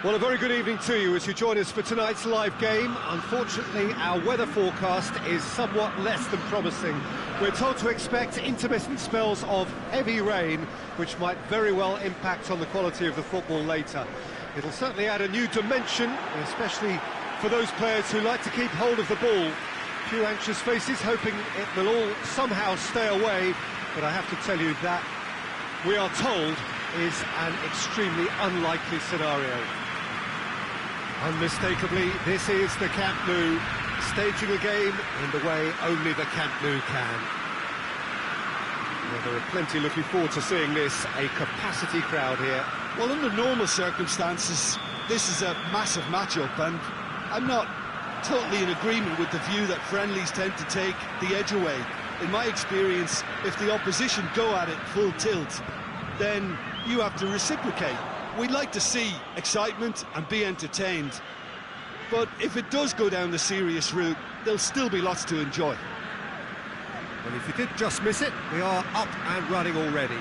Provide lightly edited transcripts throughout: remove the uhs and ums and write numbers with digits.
Well, a very good evening to you as you join us for tonight's live game. Unfortunately, our weather forecast is somewhat less than promising. We're told to expect intermittent spells of heavy rain, which might very well impact on the quality of the football later. It'll certainly add a new dimension, especially for those players who like to keep hold of the ball. A few anxious faces hoping it will all somehow stay away, but I have to tell you that we are told is an extremely unlikely scenario. Unmistakably, this is the Camp Nou, staging a game in the way only the Camp Nou can. Well, there are plenty looking forward to seeing this, a capacity crowd here. Well, under normal circumstances, this is a massive matchup, and I'm not totally in agreement with the view that friendlies tend to take the edge away. In my experience, if the opposition go at it full tilt, then you have to reciprocate. We'd like to see excitement and be entertained, but if it does go down the serious route, there'll still be lots to enjoy. Well, if you did just miss it, we are up and running already.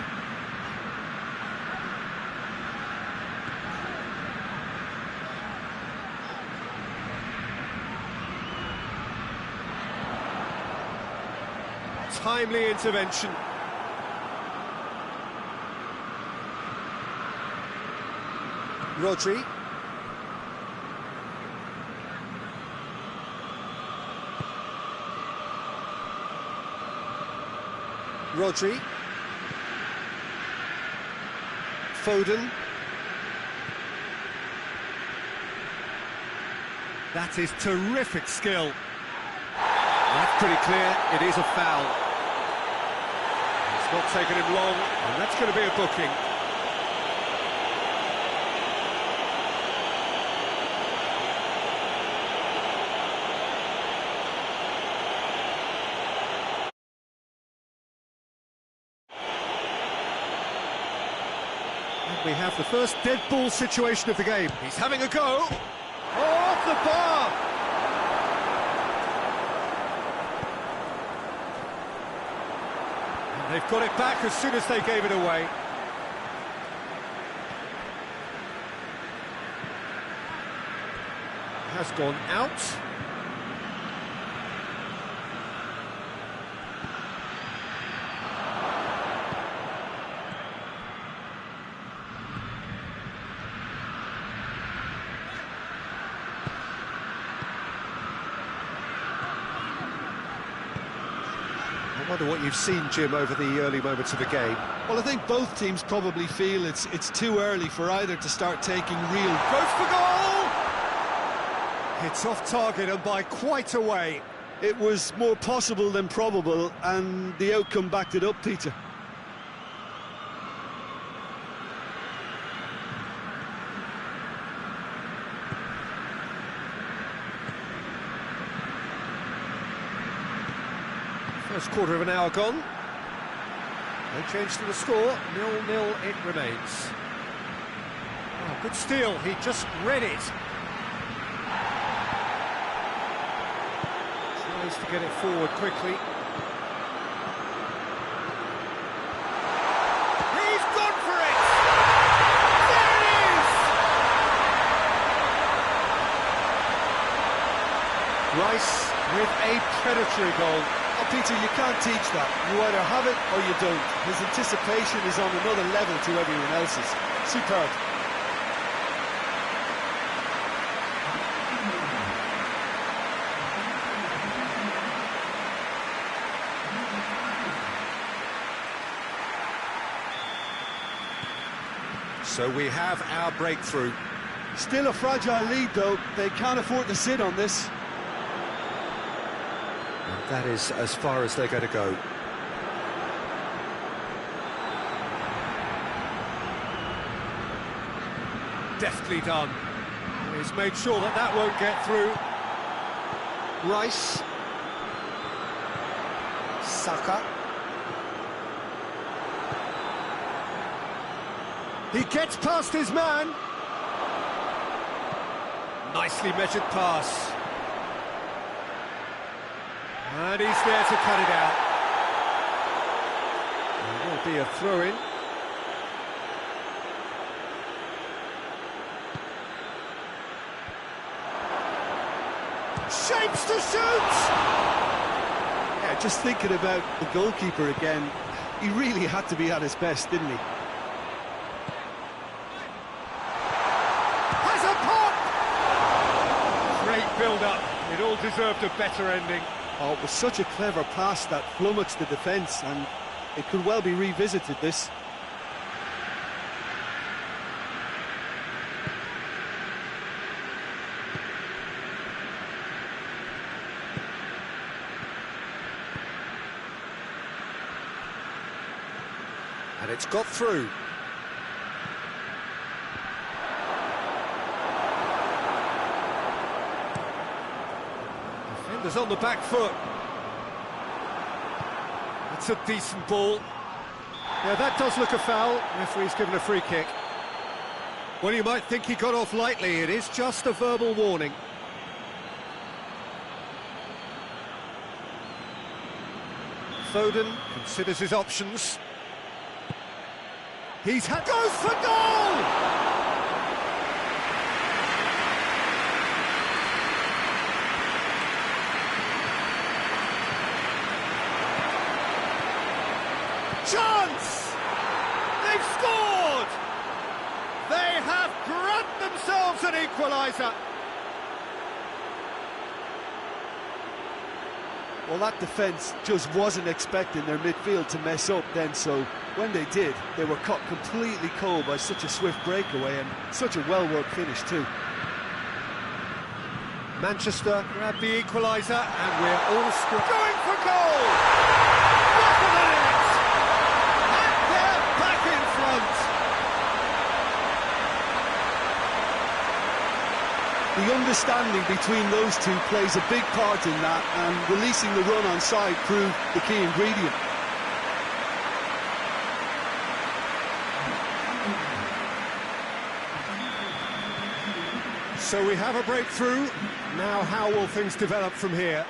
Timely intervention. Rodri. Rodri. Foden. That is terrific skill. That's pretty clear, it is a foul. It's not taken him long, and that's going to be a booking. We have the first dead ball situation of the game. He's having a go. Oh, off the bar! And they've got it back as soon as they gave it away. Has gone out. I wonder what you've seen, Jim, over the early moments of the game. Well, I think both teams probably feel it's too early for either to start taking real... Goes for goal! It's off target and by quite a way. It was more possible than probable, and the outcome backed it up, Peter. First quarter of an hour gone. No change to the score, 0-0 it remains. Oh, good steal, he just read it. Tries to get it forward quickly. He's gone for it! There it is! Rice with a predatory goal. Oh, Peter, you can't teach that. You either have it or you don't. His anticipation is on another level to everyone else's. Superb. So we have our breakthrough. Still a fragile lead, though. They can't afford to sit on this. And that is as far as they're going to go. Deftly done. He's made sure that that won't get through. Rice. Saka. He gets past his man. Nicely measured pass. And he's there to cut it out. There will be a throw-in. Shapes to shoot! Yeah, just thinking about the goalkeeper again, he really had to be at his best, didn't he? Has a pop! Great build-up. It all deserved a better ending. Oh, it was such a clever pass that flummoxed the defence, and it could well be revisited, this. And it's got through. Defenders on the back foot. It's a decent ball. Yeah, that does look a foul. Referee's given a free kick. Well, you might think he got off lightly. It is just a verbal warning. Foden considers his options. Goes for goal! Chance! They've scored! They have grabbed themselves an equaliser. Well, that defence just wasn't expecting their midfield to mess up then, so when they did, they were caught completely cold by such a swift breakaway and such a well-worked finish too. Manchester grab the equaliser and we're all going for goal! Back of the net! And they're back in front! The understanding between those two plays a big part in that, and releasing the run on side proved the key ingredient. So we have a breakthrough. Now how will things develop from here?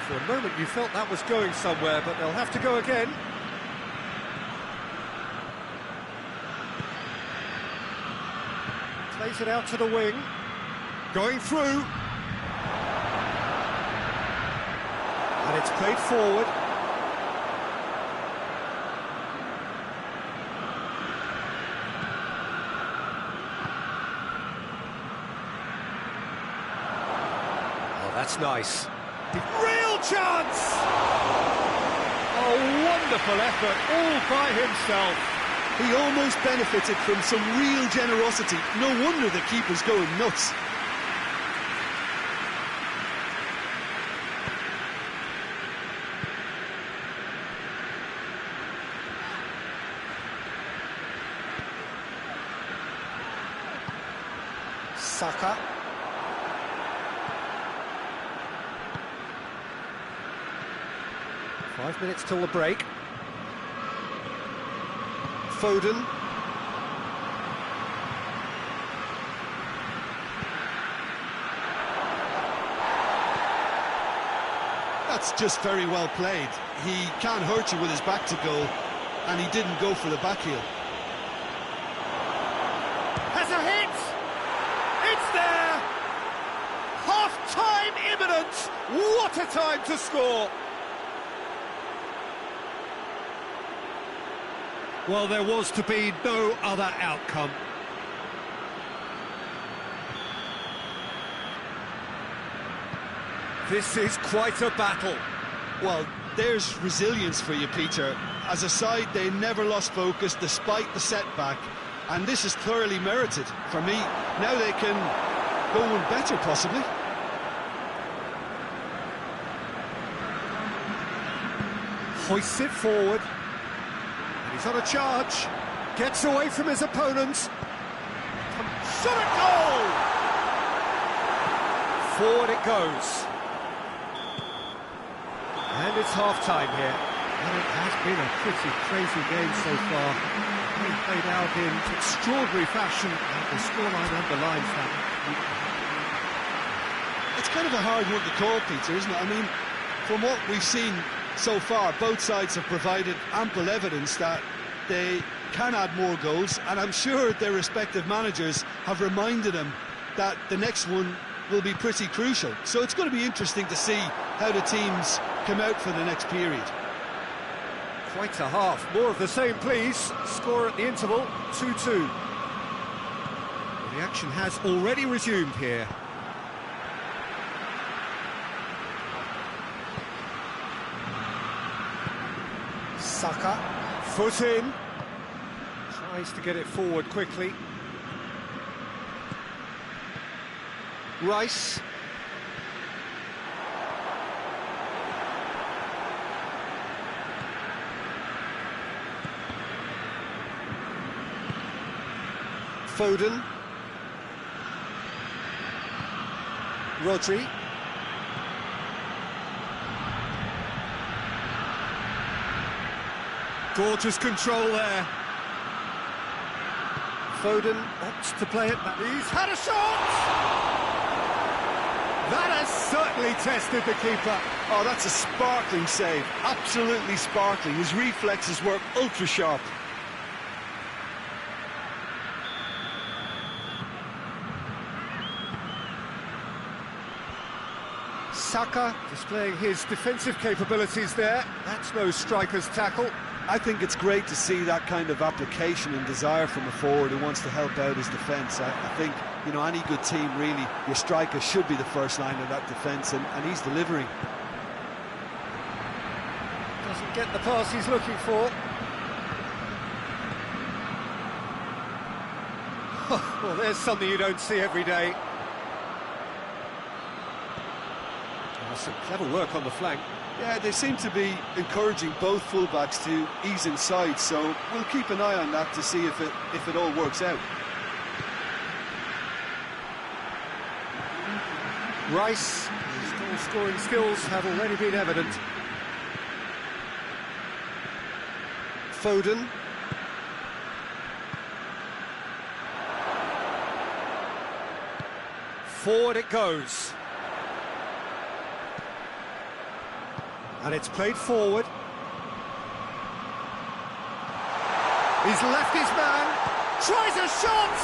For a moment you felt that was going somewhere, but they'll have to go again. Plays it out to the wing. Going through. And it's played forward. Oh, that's nice. Real chance! Oh, wonderful effort, all by himself. He almost benefited from some real generosity. No wonder the keeper's going nuts. Saka. Five minutes till the break. Foden. That's just very well played. He can't hurt you with his back to goal, and he didn't go for the back heel. Has a hit! It's there! Half-time imminent! What a time to score! Well, there was to be no other outcome. This is quite a battle. Well, there's resilience for you, Peter. As a side, they never lost focus despite the setback, and this is thoroughly merited. For me, now they can go one better, possibly. Hoists it forward. He's on a charge, gets away from his opponents. Shot at goal! Forward it goes. And it's half-time here. And it has been a pretty crazy game so far. They played out in extraordinary fashion, and the scoreline underlines that. It's kind of a hard one to call, Peter, isn't it? I mean, from what we've seen so far, both sides have provided ample evidence that they can add more goals, and I'm sure their respective managers have reminded them that the next one will be pretty crucial. So it's going to be interesting to see how the teams come out for the next period. Quite a half. More of the same, please. Score at the interval, 2-2. Well, the action has already resumed here. Saka, foot in. Tries to get it forward quickly. Rice. Foden. Rodri. Gorgeous control there. Foden opts to play it back. He's had a shot! That has certainly tested the keeper. Oh, that's a sparkling save. Absolutely sparkling. His reflexes work ultra sharp. Saka displaying his defensive capabilities there. That's no striker's tackle. I think it's great to see that kind of application and desire from a forward who wants to help out his defence. I think, you know, any good team, really, your striker should be the first line of that defence, and he's delivering. Doesn't get the pass he's looking for. Well, there's something you don't see every day. Some clever work on the flank. Yeah, they seem to be encouraging both fullbacks to ease inside, so we'll keep an eye on that to see if it all works out. Rice, his goal-scoring skills have already been evident. Foden. Forward it goes. And it's played forward. He's left his man. Tries a shot!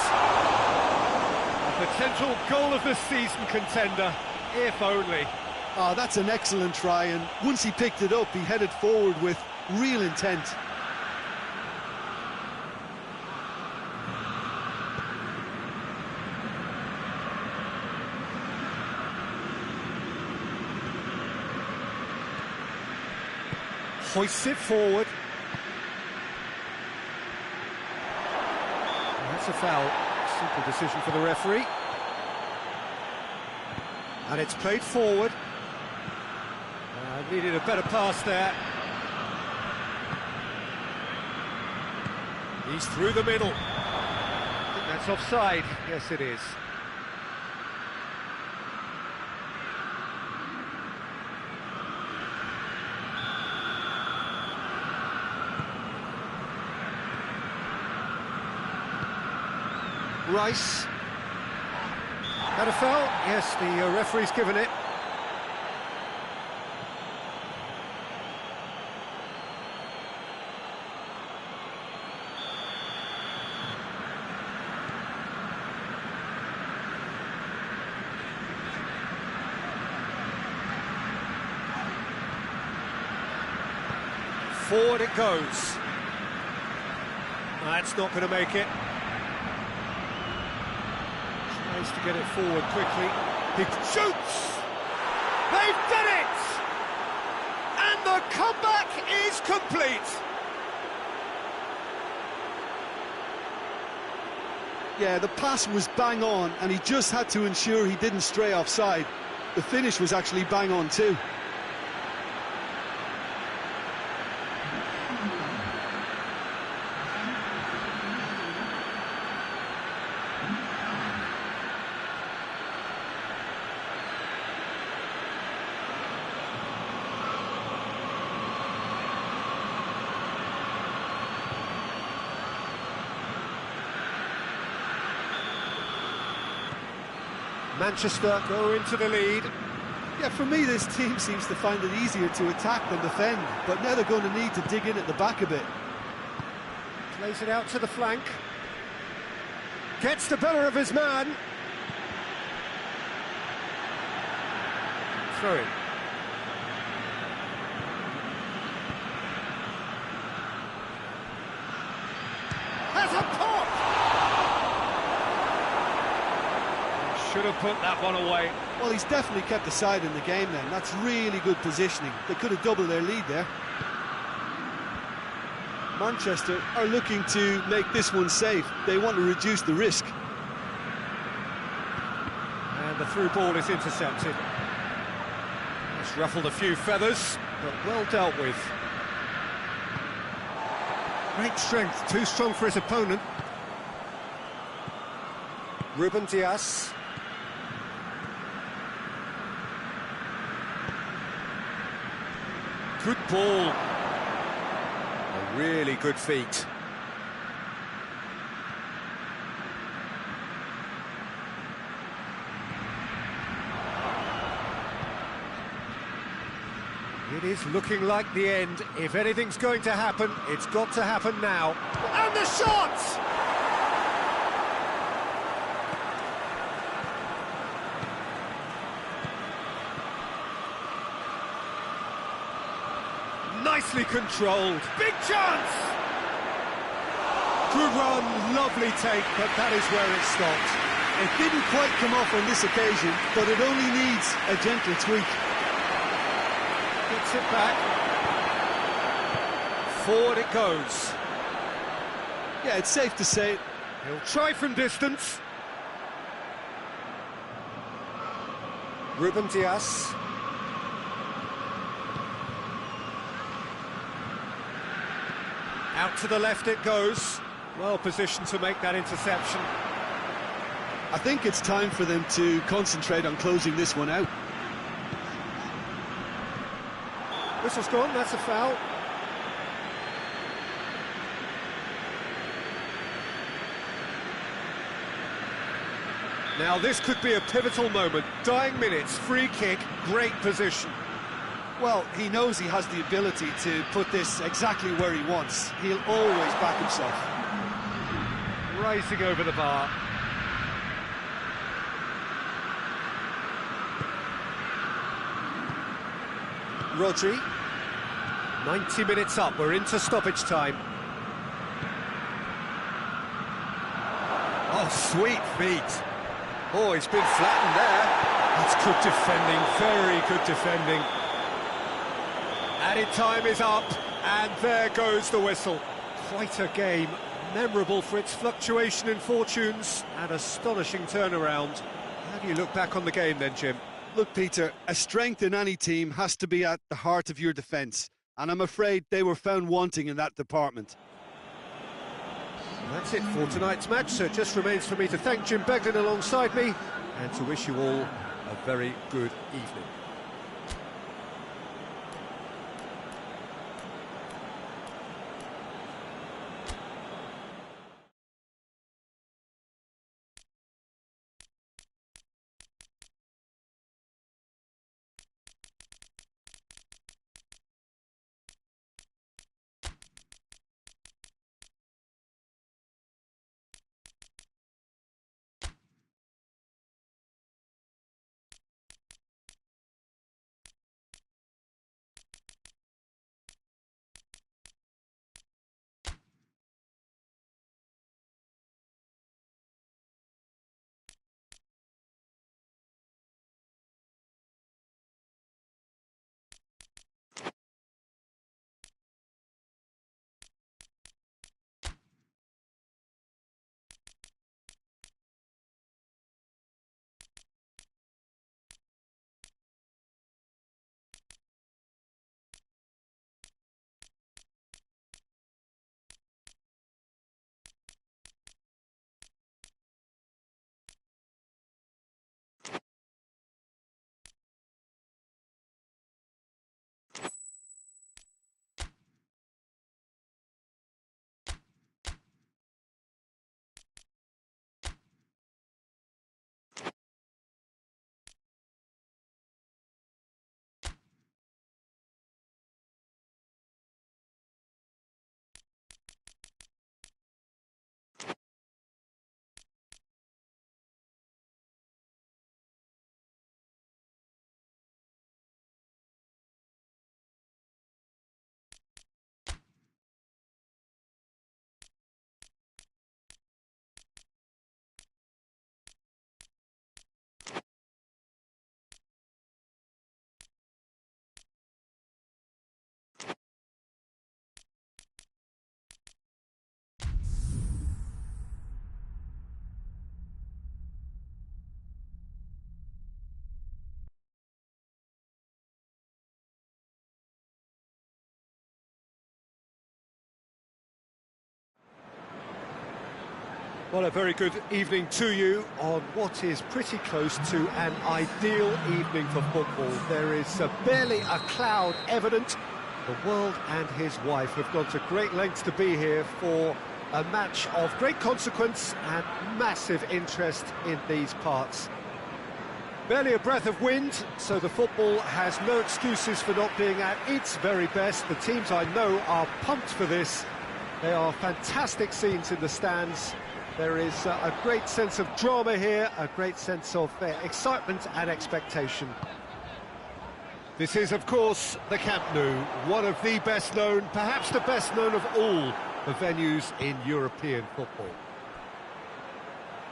A potential goal of the season contender, if only. Oh, that's an excellent try, and once he picked it up, he headed forward with real intent. Hoists it forward. That's a foul. Simple decision for the referee. And it's played forward. Needed a better pass there. He's through the middle. I think that's offside. Yes, it is. Rice. Had a foul? Yes, the referee's given it. Forward it goes. That's not going to make it. Tries to get it forward quickly. He shoots! They've done it! And the comeback is complete! Yeah, the pass was bang on, and he just had to ensure he didn't stray offside. The finish was actually bang on too. Manchester go into the lead. Yeah, for me, this team seems to find it easier to attack than defend, but now they're going to need to dig in at the back a bit. Plays it out to the flank. Gets the better of his man. throw in. Has a pop! Should have put that one away. Well, he's definitely kept the side in the game then. That's really good positioning. They could have doubled their lead there. Manchester are looking to make this one safe. They want to reduce the risk. And the through ball is intercepted. It's ruffled a few feathers, but well dealt with. Great strength, too strong for his opponent. Ruben Dias. Good ball. A really good feat. It is looking like the end. If anything's going to happen, it's got to happen now. And the shot! Nicely controlled. Big chance! Good run, lovely take, but that is where it stopped. It didn't quite come off on this occasion, but it only needs a gentle tweak. Gets it back. Forward it goes. Yeah, it's safe to say He'll try from distance. Ruben Dias. Out to the left it goes. Well positioned to make that interception. I think it's time for them to concentrate on closing this one out. Whistle's gone, that's a foul. Now this could be a pivotal moment. Dying minutes, free kick, great position. Well, he knows he has the ability to put this exactly where he wants. He'll always back himself. Rising over the bar. Rodri. 90 minutes up, we're into stoppage time. Oh, sweet feet. Oh, he's been flattened there. That's good defending, very good defending. Added time is up, and there goes the whistle. Quite a game, memorable for its fluctuation in fortunes and astonishing turnaround. How do you look back on the game then, Jim? Look, Peter, a strength in any team has to be at the heart of your defence, and I'm afraid they were found wanting in that department. That's it for tonight's match, so it just remains for me to thank Jim Beglin alongside me and to wish you all a very good evening. Well, a very good evening to you on what is pretty close to an ideal evening for football. There is barely a cloud evident. The world and his wife have gone to great lengths to be here for a match of great consequence and massive interest in these parts. Barely a breath of wind, so the football has no excuses for not being at its very best. The teams I know are pumped for this. They are fantastic scenes in the stands. There is a great sense of drama here, a great sense of excitement and expectation. This is, of course, the Camp Nou, one of the best known, perhaps the best known of all the venues in European football.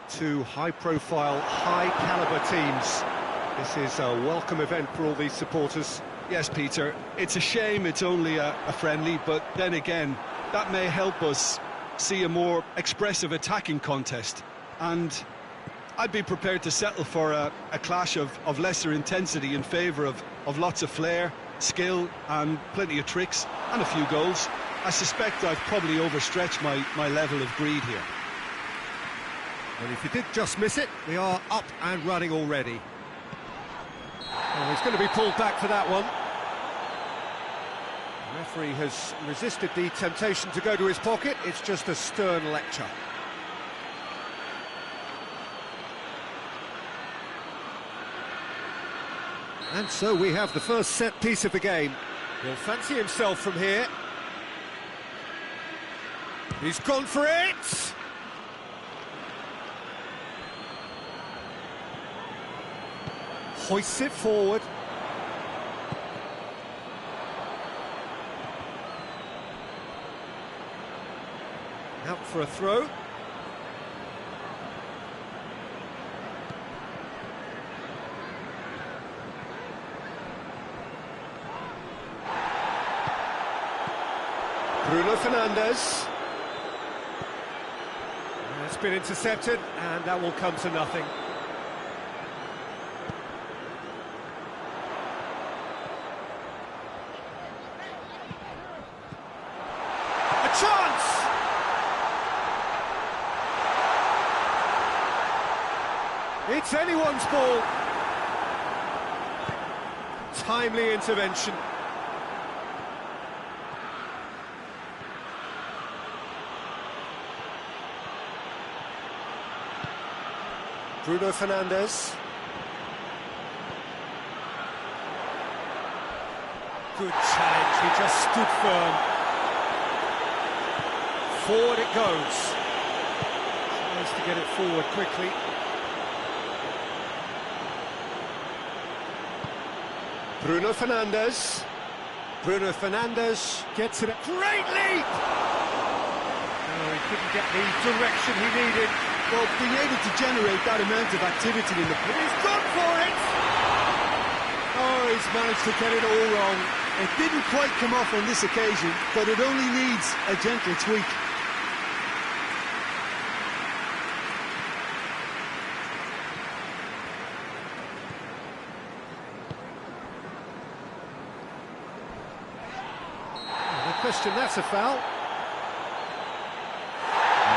Two high-profile, high-caliber teams. This is a welcome event for all these supporters. Yes, Peter, it's a shame it's only a friendly, but then again, that may help us see a more expressive attacking contest, and I'd be prepared to settle for a clash of lesser intensity in favour of lots of flair, skill and plenty of tricks and a few goals. I suspect I've probably overstretched my level of greed here. And if you did just miss it, we are up and running already. Oh, he's going to be pulled back for that one. The referee has resisted the temptation to go to his pocket. It's just a stern lecture. And so we have the first set piece of the game. He'll fancy himself from here. He's gone for it! Hoists it forward. Out for a throw. Bruno Fernandes. It's been intercepted, and that will come to nothing. A chance! It's anyone's ball. Timely intervention. Bruno Fernandes. Good challenge, he just stood firm. Forward it goes. Tries to get it forward quickly. Bruno Fernandes. Bruno Fernandes gets it. Great leap! Oh, he couldn't get the direction he needed. Well, being able to generate that amount of activity in the pitch. He's gone for it! Oh, he's managed to get it all wrong. It didn't quite come off on this occasion, but it only needs a gentle tweak. No question, that's a foul.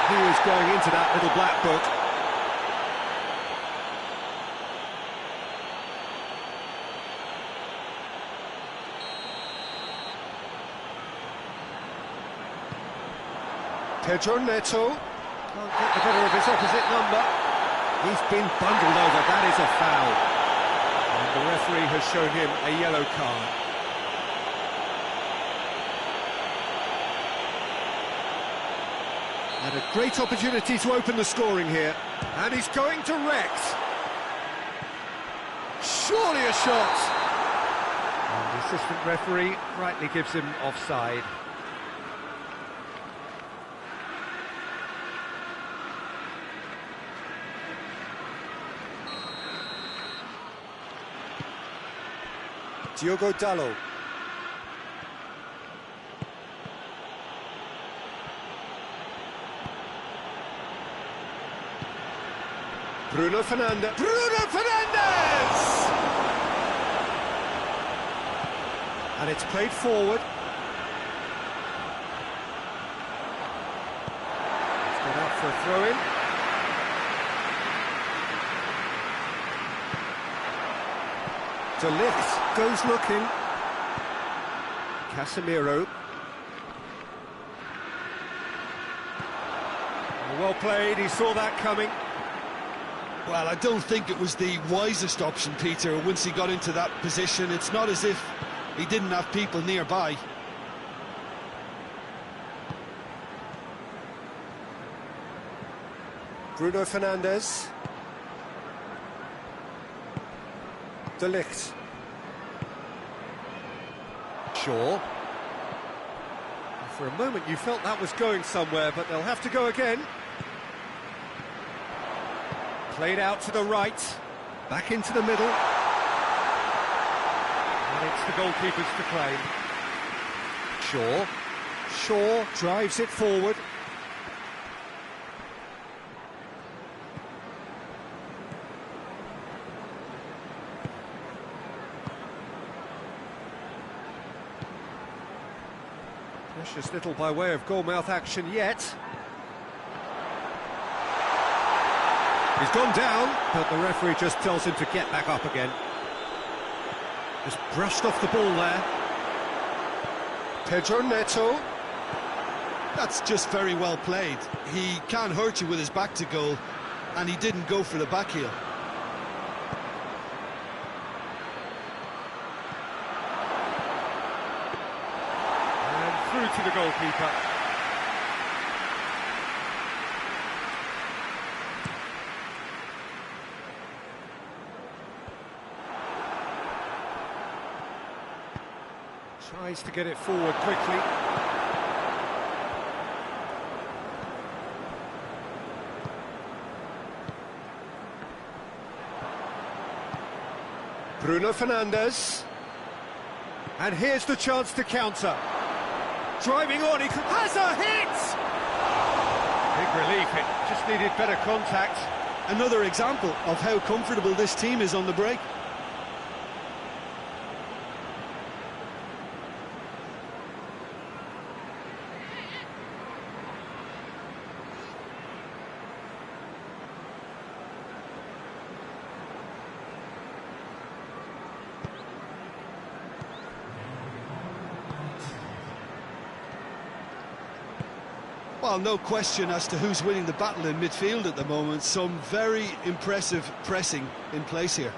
He was going into that little black book. Pedro Neto can't get the better of his opposite number. He's been bundled over, that is a foul. And the referee has shown him a yellow card. And a great opportunity to open the scoring here. And he's going direct. Surely a shot. And the assistant referee rightly gives him offside. Diogo Dalot. Bruno Fernandes. Bruno Fernandes! And it's played forward. It's gone out for a throw-in. De Ligt goes looking. Casemiro. Well played, he saw that coming. Well, I don't think it was the wisest option, Peter, once he got into that position. It's not as if he didn't have people nearby. Bruno Fernandes. De Ligt. Shaw. For a moment you felt that was going somewhere, but they'll have to go again. Played out to the right, back into the middle. And it's the goalkeepers to claim. Shaw drives it forward. Precious little by way of goal-mouth action yet. He's gone down, but the referee just tells him to get back up again. Just brushed off the ball there. Pedro Neto. That's just very well played. He can't hurt you with his back to goal, and he didn't go for the back heel. And through to the goalkeeper. Tries to get it forward quickly. Bruno Fernandes. And here's the chance to counter. Driving on, he has a hit! Big relief, it just needed better contact. Another example of how comfortable this team is on the break. Well, no question as to who's winning the battle in midfield at the moment. Some very impressive pressing in place here.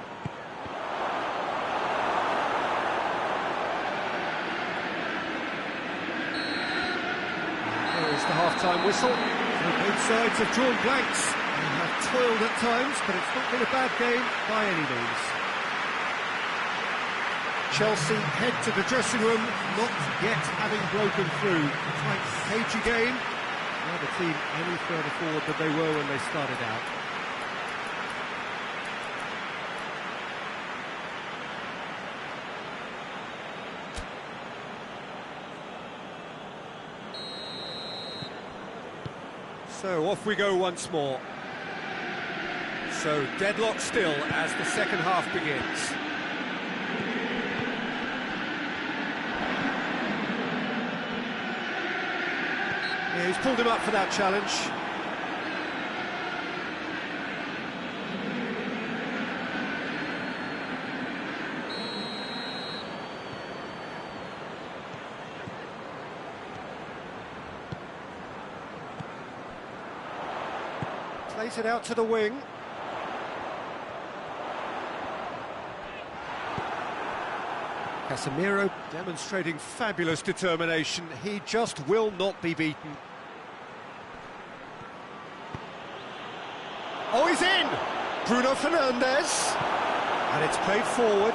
There is the half-time whistle. Both sides have drawn blanks and have toiled at times, but it's not been a bad game by any means. Chelsea head to the dressing room, not yet having broken through. Tight, cagey game. Now the team any further forward than they were when they started out. So off we go once more. So deadlock still as the second half begins. Yeah, he's pulled him up for that challenge. Plays it out to the wing. Casemiro demonstrating fabulous determination. He just will not be beaten. Oh, he's in! Bruno Fernandes. And it's played forward.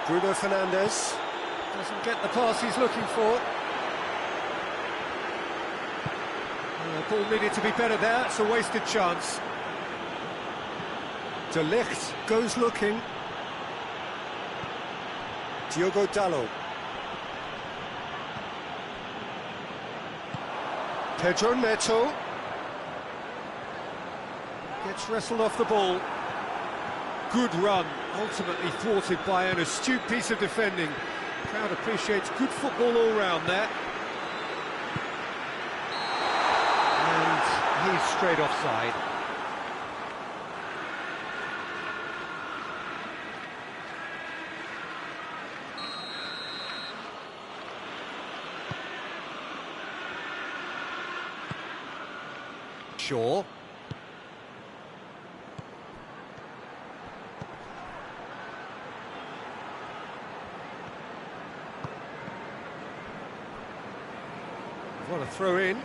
Bruno Fernandes doesn't get the pass he's looking for. The ball needed to be better there, it's a wasted chance. De Ligt goes looking. Diogo Dalot. Pedro Neto. Gets wrestled off the ball. Good run, ultimately thwarted by an astute piece of defending. The crowd appreciates good football all round there. straight offside. Shaw. What a throw in.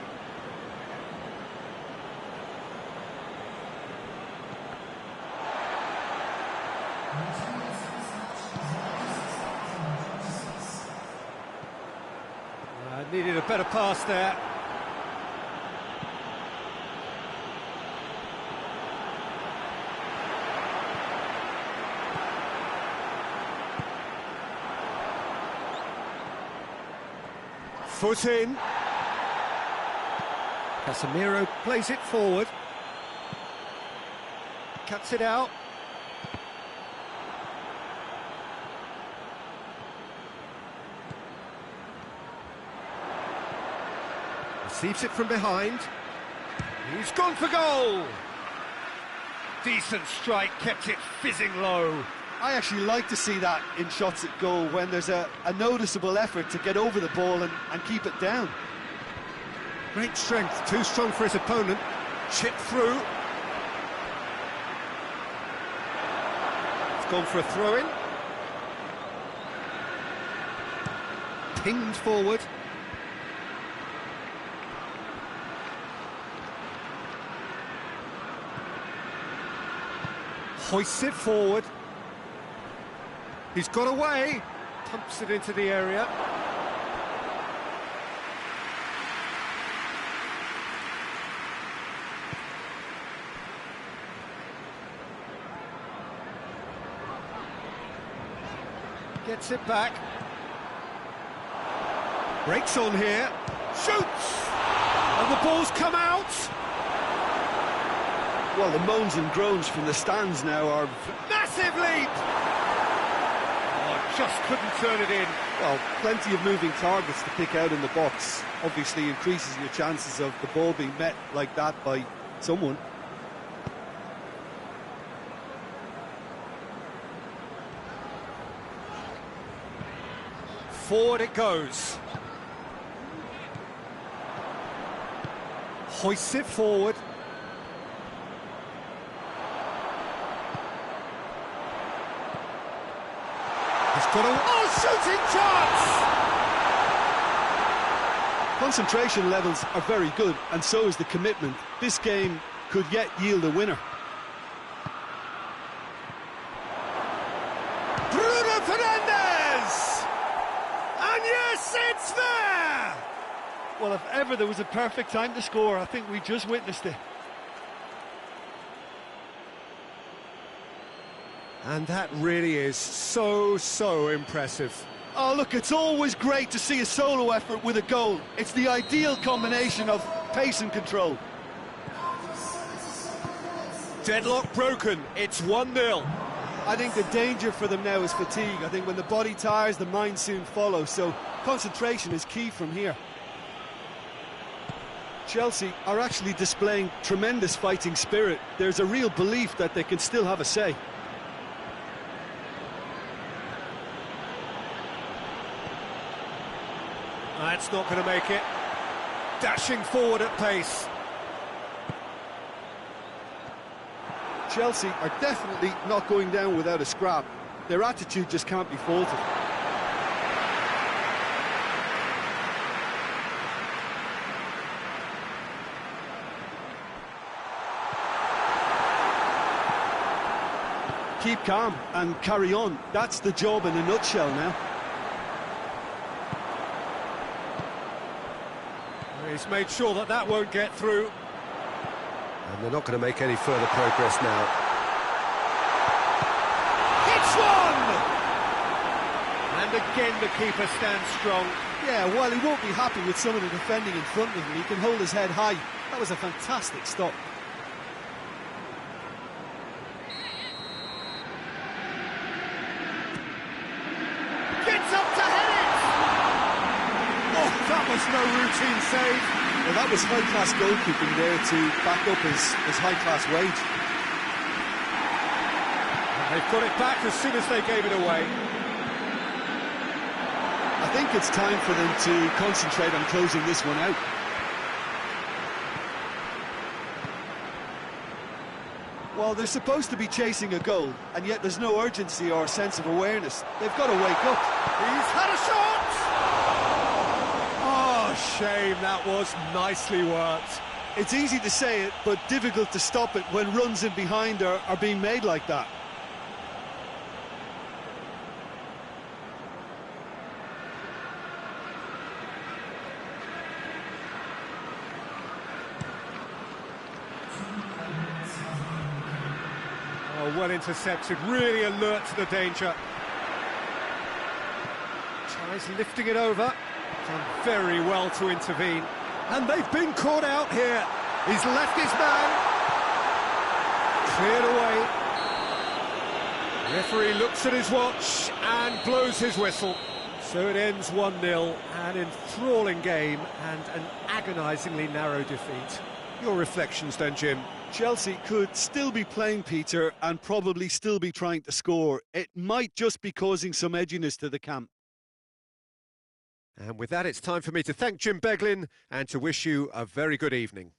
Needed a better pass there. Foot in. Casemiro plays it forward. Cuts it out. Receives it from behind. He's gone for goal! Decent strike, kept it fizzing low. I actually like to see that in shots at goal, when there's a noticeable effort to get over the ball and keep it down. Great strength, too strong for his opponent. Chip through. It's gone for a throw-in. Pinged forward. Hoists it forward. He's got away. Pumps it into the area. Gets it back. Breaks on here. Shoots! And the ball's come out. Well, the moans and groans from the stands now are... Massive leap! Oh, just couldn't turn it in. Well, plenty of moving targets to pick out in the box. Obviously increases your chances of the ball being met like that by someone. Forward it goes. Hoists it forward. He's got a... Oh, shooting chance! Concentration levels are very good, and so is the commitment. This game could yet yield a winner. Bruno Fernandes! And yes, it's there! Well, if ever there was a perfect time to score, I think we just witnessed it. And that really is so impressive. Oh, look, it's always great to see a solo effort with a goal. It's the ideal combination of pace and control. Deadlock broken, it's 1-0. I think the danger for them now is fatigue. I think when the body tires, the mind soon follows, so concentration is key from here. Chelsea are actually displaying tremendous fighting spirit. There's a real belief that they can still have a say. That's not going to make it. Dashing forward at pace. Chelsea are definitely not going down without a scrap. Their attitude just can't be faulted. Keep calm and carry on. That's the job in a nutshell now. He's made sure that that won't get through. And they're not going to make any further progress now. Hits one! And again the keeper stands strong. Yeah, while he won't be happy with some of the defending in front of him, he can hold his head high. That was a fantastic stop. Gets up to head it! Oh, that was no routine save. Well, that was high-class goalkeeping there to back up his high-class wage. And they've got it back as soon as they gave it away. I think it's time for them to concentrate on closing this one out. Well, they're supposed to be chasing a goal, and yet there's no urgency or sense of awareness. They've got to wake up. He's had a shot! Oh, shame, that was nicely worked. It's easy to say it, but difficult to stop it when runs in behind are being made like that. Oh, well intercepted, really alert to the danger. Tries lifting it over. Done very well to intervene. And they've been caught out here. He's left his man. Cleared away. Referee looks at his watch and blows his whistle. So it ends 1-0, an enthralling game and an agonisingly narrow defeat. Your reflections then, Jim? Chelsea could still be playing, Peter, and probably still be trying to score. It might just be causing some edginess to the camp. And with that, it's time for me to thank Jim Beglin and to wish you a very good evening.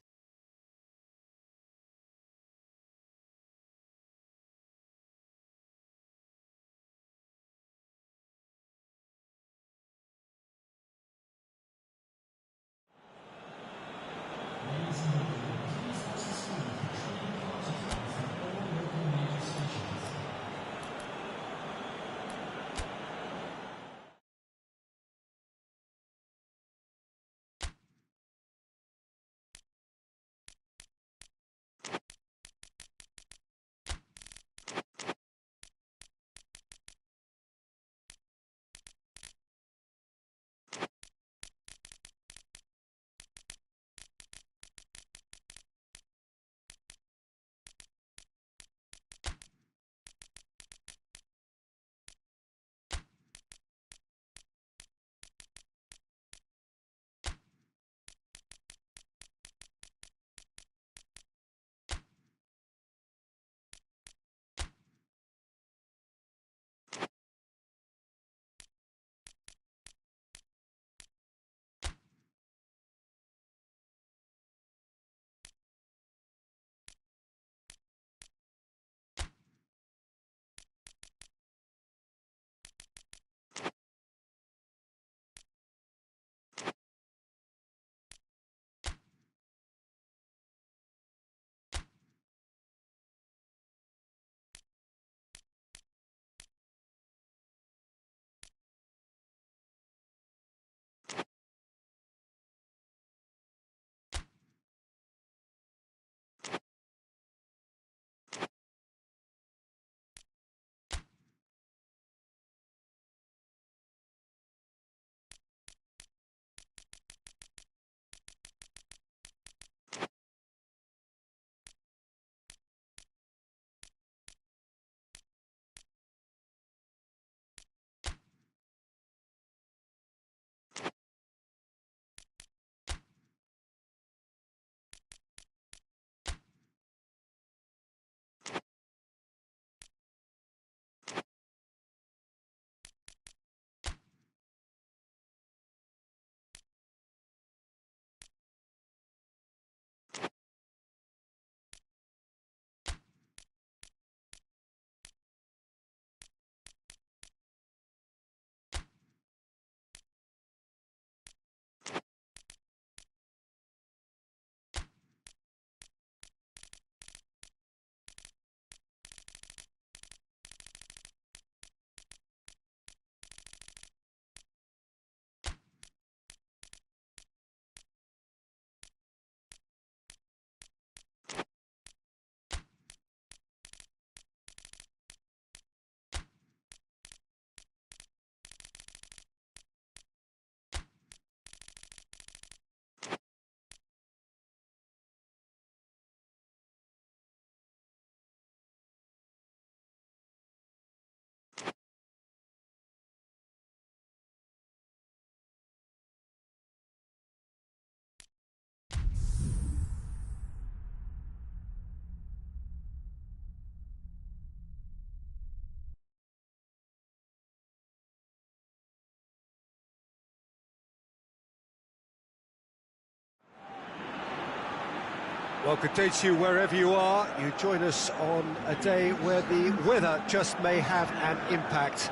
Well, good day to you wherever you are. You join us on a day where the weather just may have an impact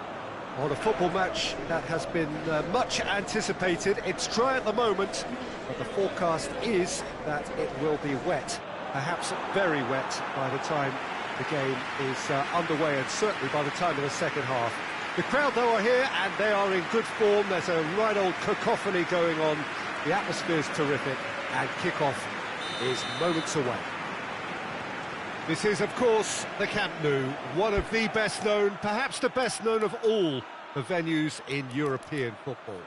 on a football match that has been much anticipated. It's dry at the moment, but the forecast is that it will be wet, perhaps very wet by the time the game is underway, and certainly by the time of the second half. The crowd, though, are here, and they are in good form. There's a right old cacophony going on. The atmosphere's terrific, and kick-off is moments away. This is, of course, the Camp Nou, one of the best known, perhaps the best known of all the venues in European football.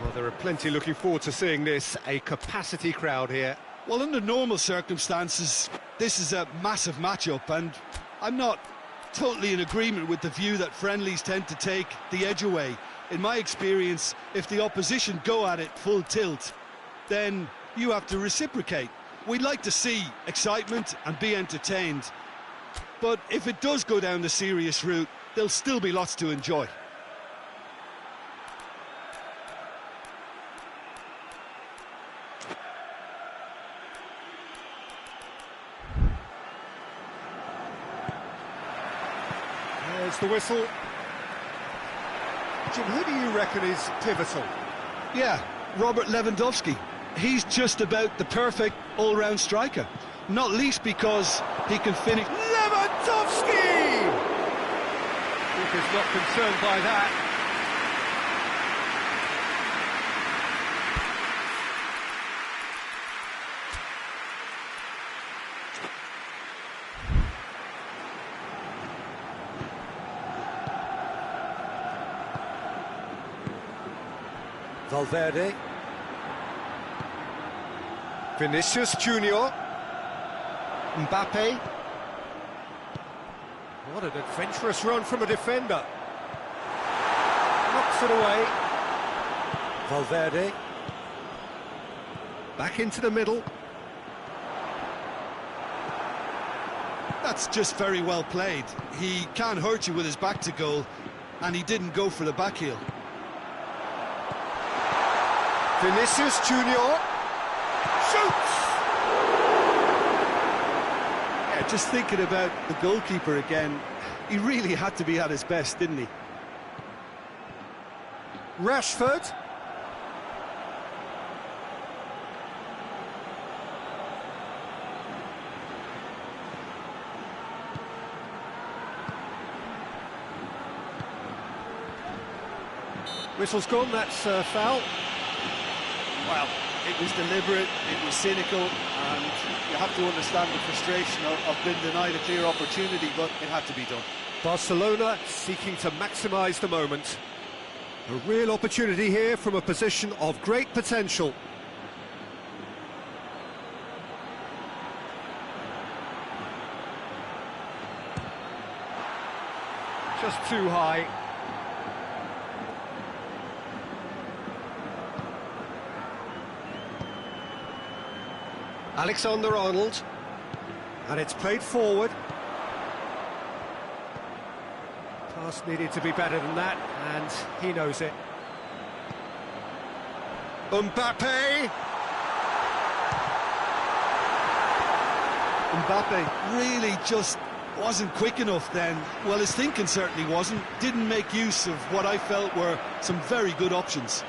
Well, there are plenty looking forward to seeing this, a capacity crowd here. Well, under normal circumstances, this is a massive matchup, and I'm not totally in agreement with the view that friendlies tend to take the edge away. In my experience, if the opposition go at it full tilt, then you have to reciprocate. We'd like to see excitement and be entertained, but if it does go down the serious route, there'll still be lots to enjoy. There's the whistle. Jim, who do you reckon is pivotal? Yeah, Robert Lewandowski. He's just about the perfect all-round striker, not least because he can finish. Lewandowski! Keeper's not concerned by that. Valverde. Vinicius Junior. Mbappe. What an adventurous run from a defender. Knocks it away. Valverde. Back into the middle. That's just very well played. He can't hurt you with his back to goal, and he didn't go for the back heel. Vinicius Junior shoots! Yeah, just thinking about the goalkeeper again, he really had to be at his best, didn't he? Rashford. Whistle's gone, that's foul. Well, it was deliberate, it was cynical, and you have to understand the frustration of being denied a clear opportunity, but it had to be done. Barcelona seeking to maximise the moment. A real opportunity here from a position of great potential. Just too high. Alexander-Arnold, and it's played forward. Pass needed to be better than that, and he knows it. Mbappe! Mbappe really just wasn't quick enough then. Well, his thinking certainly wasn't. Didn't make use of what I felt were some very good options.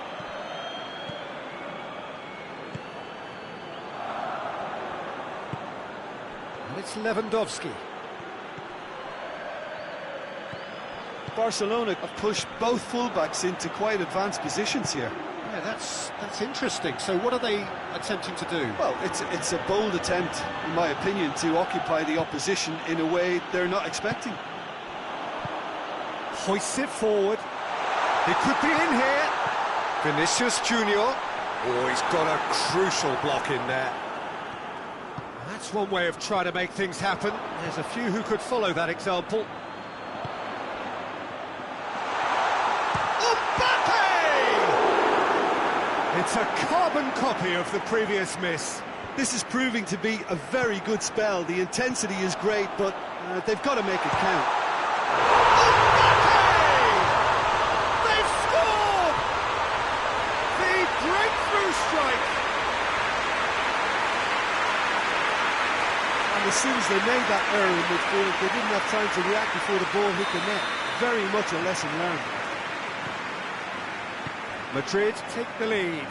It's Lewandowski. Barcelona have pushed both fullbacks into quite advanced positions here. Yeah, that's interesting. So what are they attempting to do? Well, it's a bold attempt, in my opinion, to occupy the opposition in a way they're not expecting. Hoists it forward. It could be in here. Vinicius Junior. Oh, he's got a crucial block in there. That's one way of trying to make things happen. There's a few who could follow that example. Mbappe! It's a carbon copy of the previous miss. This is proving to be a very good spell. The intensity is great, but they've got to make it count. Mbappe! They've scored! The breakthrough strike! as soon as they made that error in midfield, they didn't have time to react before the ball hit the net. Very much a lesson learned. Madrid take the lead.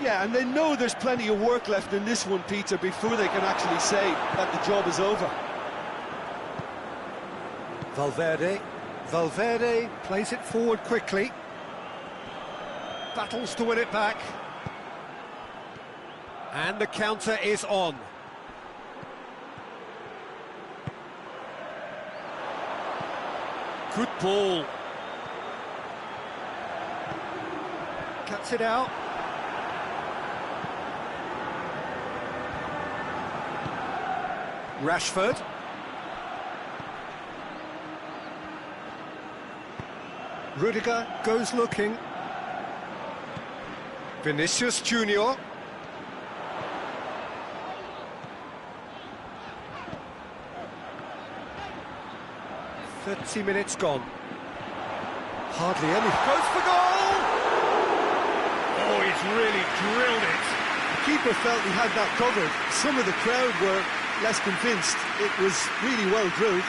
Yeah, and they know there's plenty of work left in this one, Peter, before they can actually say that the job is over. Valverde plays it forward quickly. Battles to win it back. And the counter is on. Good ball. Cuts it out. Rashford. Rudiger goes looking. Vinicius Junior. "30 minutes gone. Hardly any. Goes for goal! Oh, he's really drilled it. The keeper felt he had that covered. Some of the crowd were less convinced. It was really well drilled.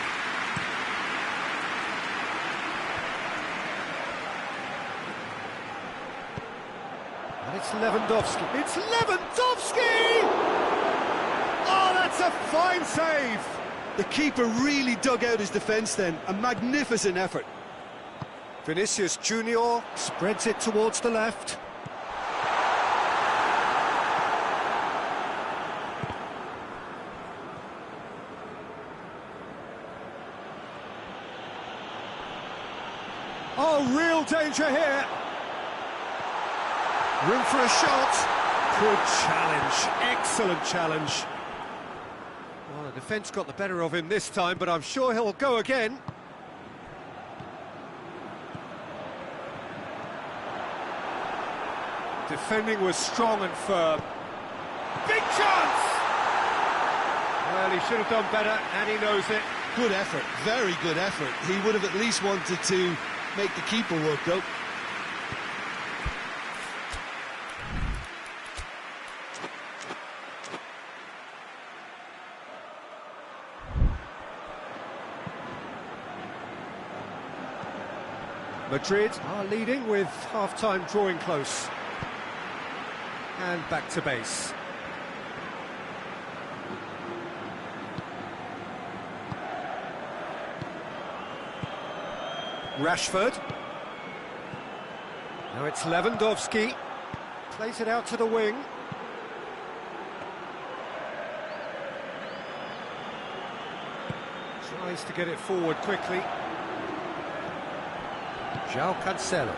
And it's Lewandowski. It's Lewandowski! Oh, that's a fine save! The keeper really dug out his defence then. A magnificent effort. Vinicius Junior spreads it towards the left. Oh, real danger here. Room for a shot. Good challenge. Excellent challenge. Well, the defence got the better of him this time, but I'm sure he'll go again. Defending was strong and firm. Big chance! Well, he should have done better, and he knows it. Good effort, very good effort. He would have at least wanted to make the keeper work, though. Madrid are leading with half-time drawing close. And back to base. Rashford. Now it's Lewandowski. Plays it out to the wing. Tries to get it forward quickly. João Cancelo.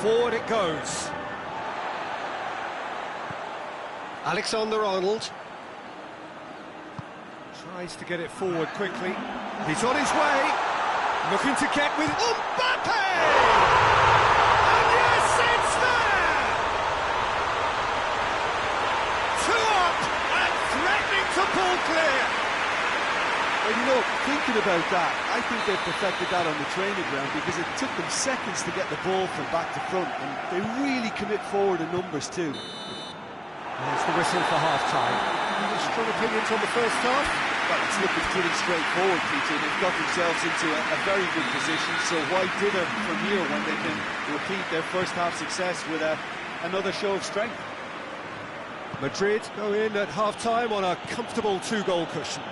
Forward it goes. Alexander-Arnold. Tries to get it forward quickly. He's on his way. Looking to get with Mbappe! And yes, it's there! 2 up and threatening to pull clear. Well, you know, thinking about that, I think they perfected that on the training ground because it took them seconds to get the ball from back to front, and they really commit forward in numbers too. There's the whistle for half-time. Any strong opinions on the first half? Well, it's looking pretty straightforward, Peter. They've got themselves into a very good position, so why dither from here when they can repeat their first half success with another show of strength? Madrid go in at half-time on a comfortable 2-goal cushion.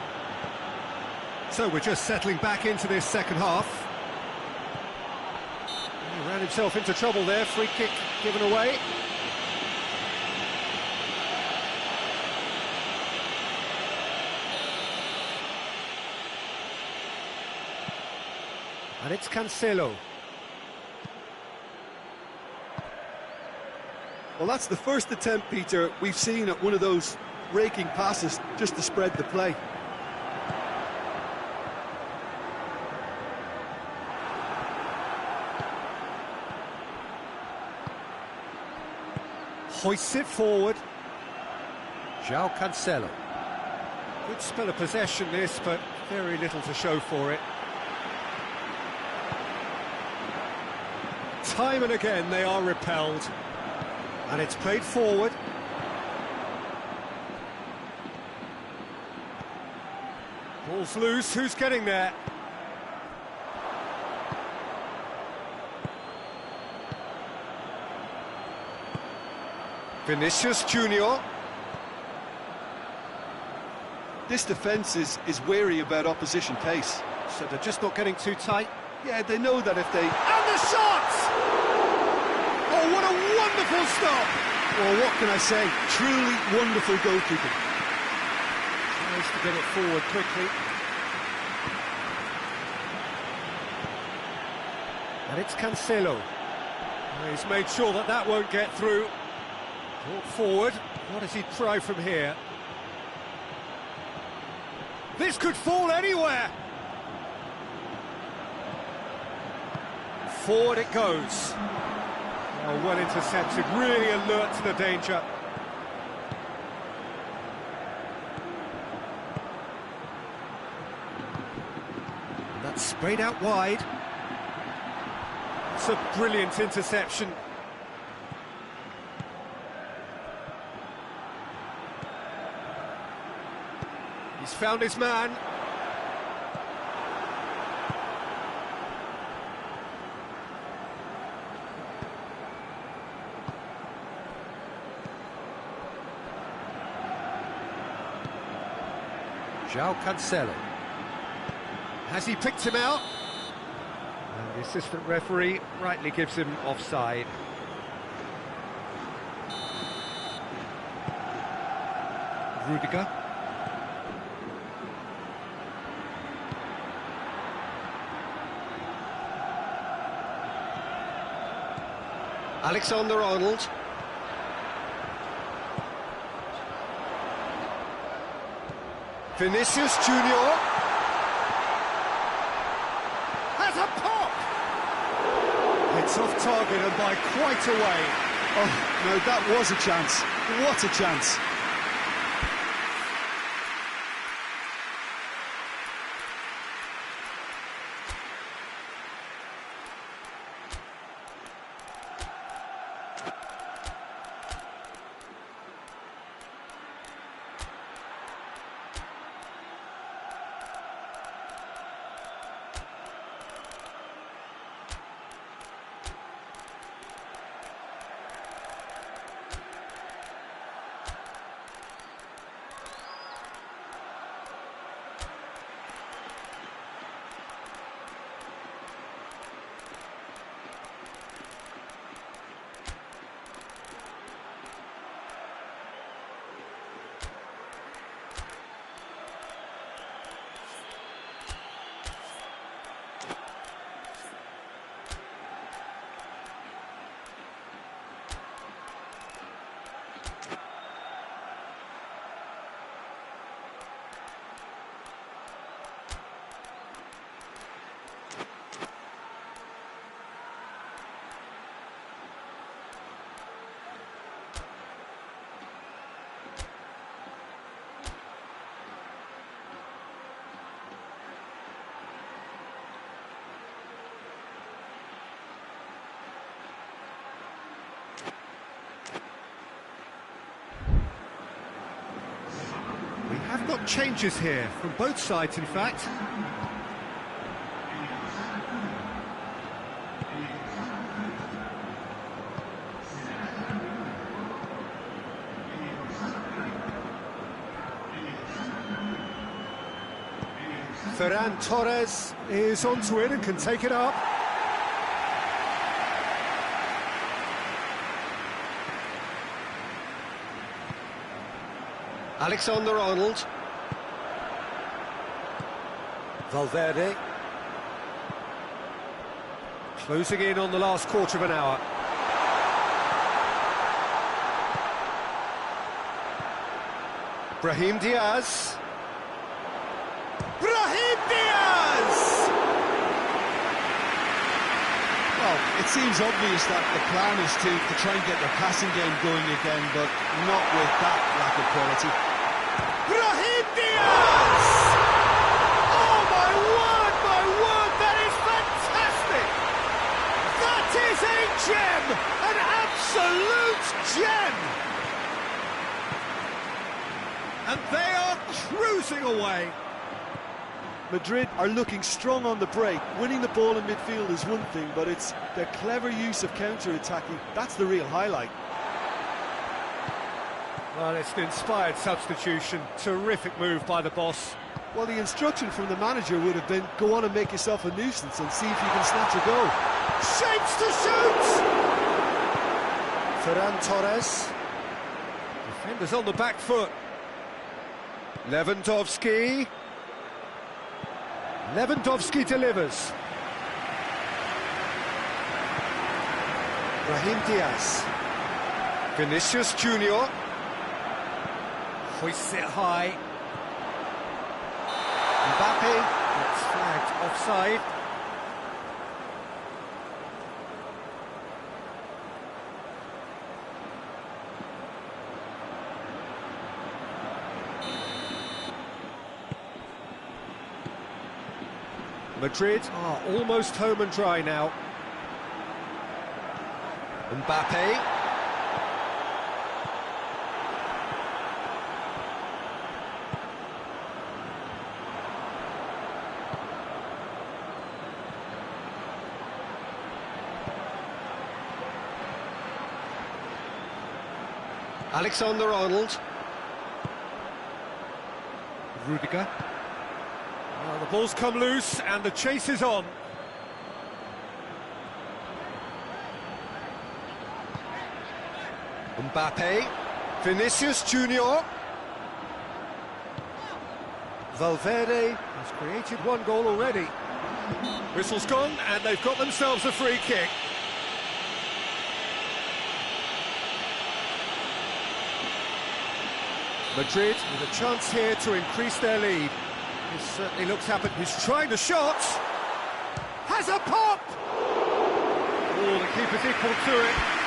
So we're just settling back into this second half. He ran himself into trouble there, free kick given away. And it's Cancelo. Well, that's the first attempt, Peter, we've seen at one of those raking passes just to spread the play. Hoists it forward. João Cancelo. Good spell of possession this, but very little to show for it. Time and again they are repelled. And it's played forward. Ball's loose, who's getting there? Vinicius Junior. This defence is wary about opposition pace. So they're just not getting too tight. Yeah, they know that if they... And the shot! Oh, what a wonderful stop! Well, what can I say? Truly wonderful goalkeeping. Tries to get it forward quickly. And it's Cancelo. He's made sure that that won't get through. Brought forward. What does he try from here? This could fall anywhere! Forward it goes. Oh, well intercepted, really alert to the danger. And that's sprayed out wide. It's a brilliant interception. He's found his man. João Cancelo. Has he picked him out? And the assistant referee rightly gives him offside. Rudiger. Alexander-Arnold. Vinicius Junior. Has a pop! It's off target and by quite a way. Oh, no, that was a chance. What a chance. Have got changes here from both sides, in fact. Ferran Torres is onto it and can take it up. Alexander-Arnold. Valverde. Closing in on the last quarter of an hour. Brahim Diaz. Brahim Diaz! Well, it seems obvious that the plan is to try and get the passing game going again, but not with that lack of quality. Brahim Diaz! Oh my word, that is fantastic! That is a gem! An absolute gem! And they are cruising away. Madrid are looking strong on the break. Winning the ball in midfield is one thing, but it's their clever use of counter-attacking. That's the real highlight. Well, it's an inspired substitution. Terrific move by the boss. Well, the instruction from the manager would have been, go on and make yourself a nuisance and see if you can snatch a goal. Shapes to shoot! Ferran Torres. Defenders on the back foot. Lewandowski. Lewandowski delivers. Brahim Diaz. Vinicius Junior. Hoists it high. Mbappe gets flagged offside. Madrid are almost home and dry now. Mbappe. Alexander-Arnold. Rudiger. Well, the ball's come loose and the chase is on. Mbappe. Vinicius Junior. Valverde has created one goal already. Whistle's gone and they've got themselves a free kick. Madrid with a chance here to increase their lead. This certainly looks happened. He's trying the shot. Has a pop! Oh, the keeper's equal to it.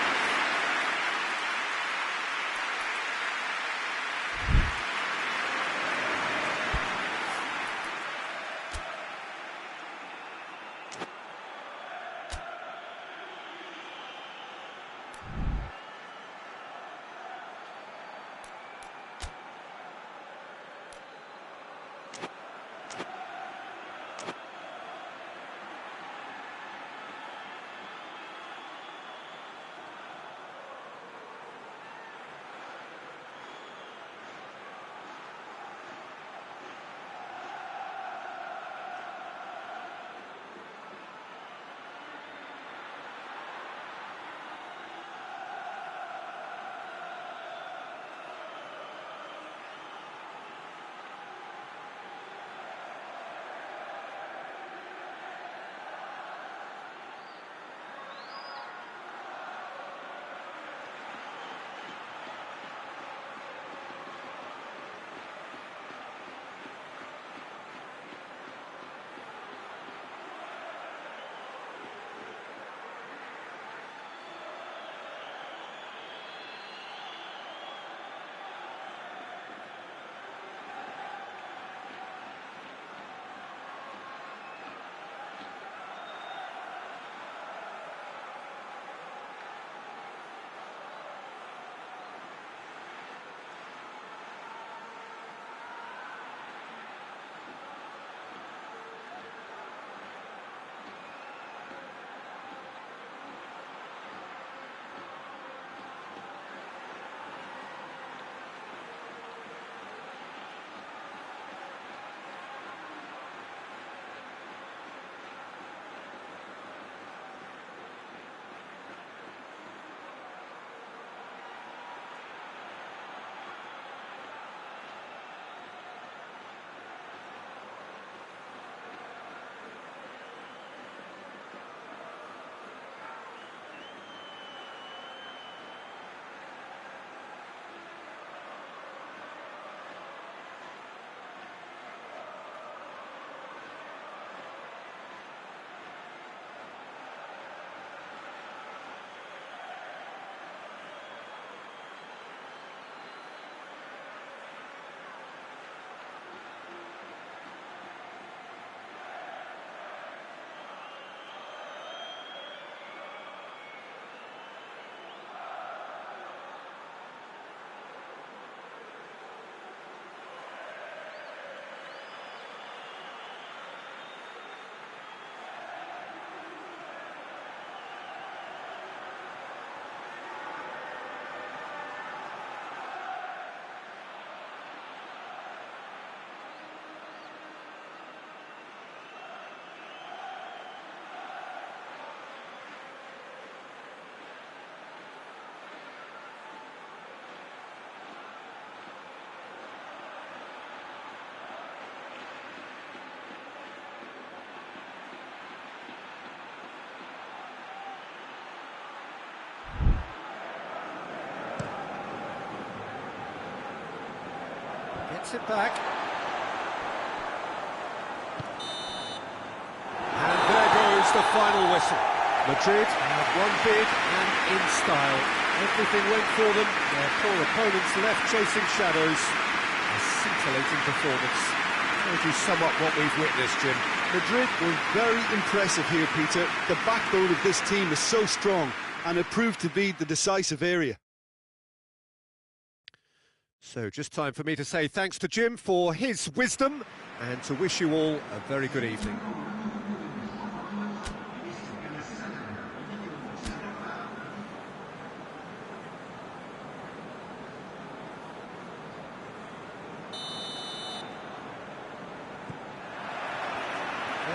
Gets it back. And there goes the final whistle. Madrid have won big and in style. Everything went for them. Their poor opponents left chasing shadows. A scintillating performance. Tells you somewhat what we've witnessed, Jim. Madrid were very impressive here, Peter. The backbone of this team is so strong, and it proved to be the decisive area. So just time for me to say thanks to Jim for his wisdom and to wish you all a very good evening.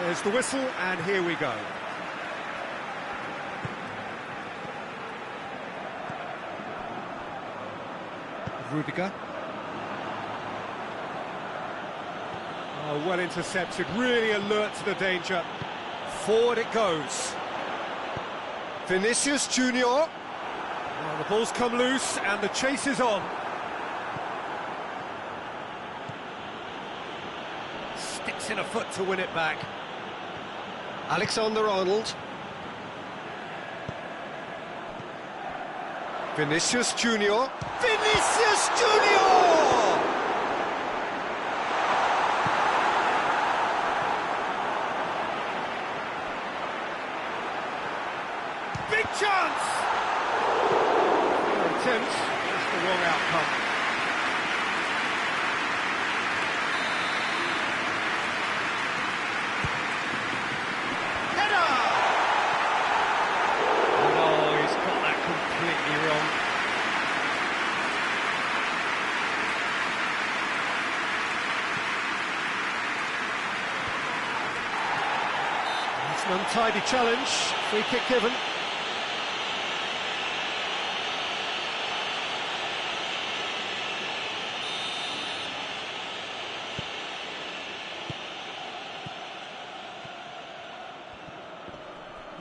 There's the whistle, and here we go. Rudiger. Oh, well intercepted, really alert to the danger. Forward it goes. Vinicius Junior. Oh, the ball's come loose, and the chase is on. Sticks in a foot to win it back. Alexander-Arnold. Vinicius Junior. Vinicius Junior! Big chance! Fair attempt, just the wrong outcome. An untidy challenge, free kick given.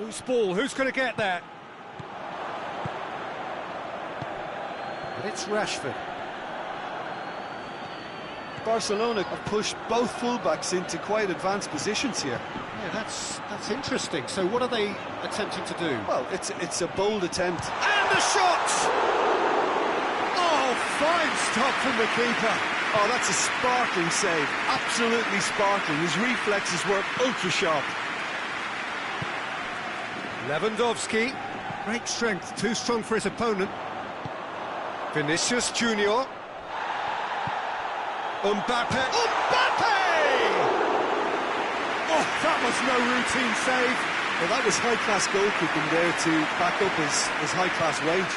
Loose ball, who's going to get that? But it's Rashford. Barcelona have pushed both fullbacks into quite advanced positions here. Yeah, that's interesting. So what are they attempting to do? Well, it's a bold attempt. And the shot! Oh, fine stop from the keeper. Oh, that's a sparkling save. Absolutely sparkling. His reflexes work ultra sharp. Lewandowski. Great strength, too strong for his opponent. Vinicius Junior. Mbappe. Mbappe! Oh, that was no routine save. Well, that was high-class goalkeeping there to back up his high-class wage.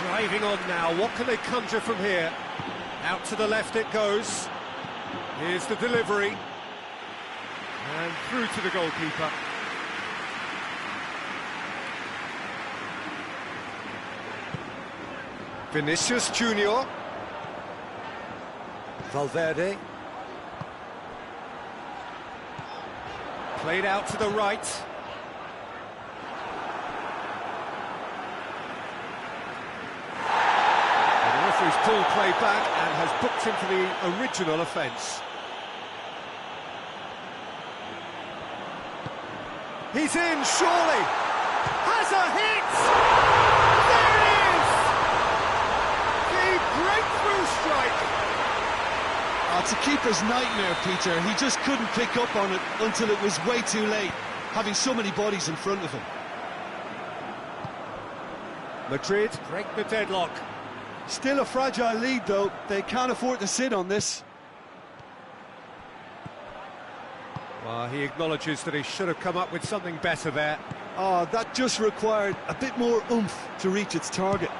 Driving on now, what can they conjure from here? Out to the left it goes. Here's the delivery. And through to the goalkeeper. Vinicius Junior. Valverde. Played out to the right. And the referee's pulled play back and has booked him for the original offence. He's in, surely! Has a hit! There it is! The breakthrough strike! It's a keeper's nightmare, Peter. He just couldn't pick up on it until it was way too late, having so many bodies in front of him. Madrid break the deadlock. Still a fragile lead, though. They can't afford to sit on this. Well, he acknowledges that he should have come up with something better there. Oh, that just required a bit more oomph to reach its target.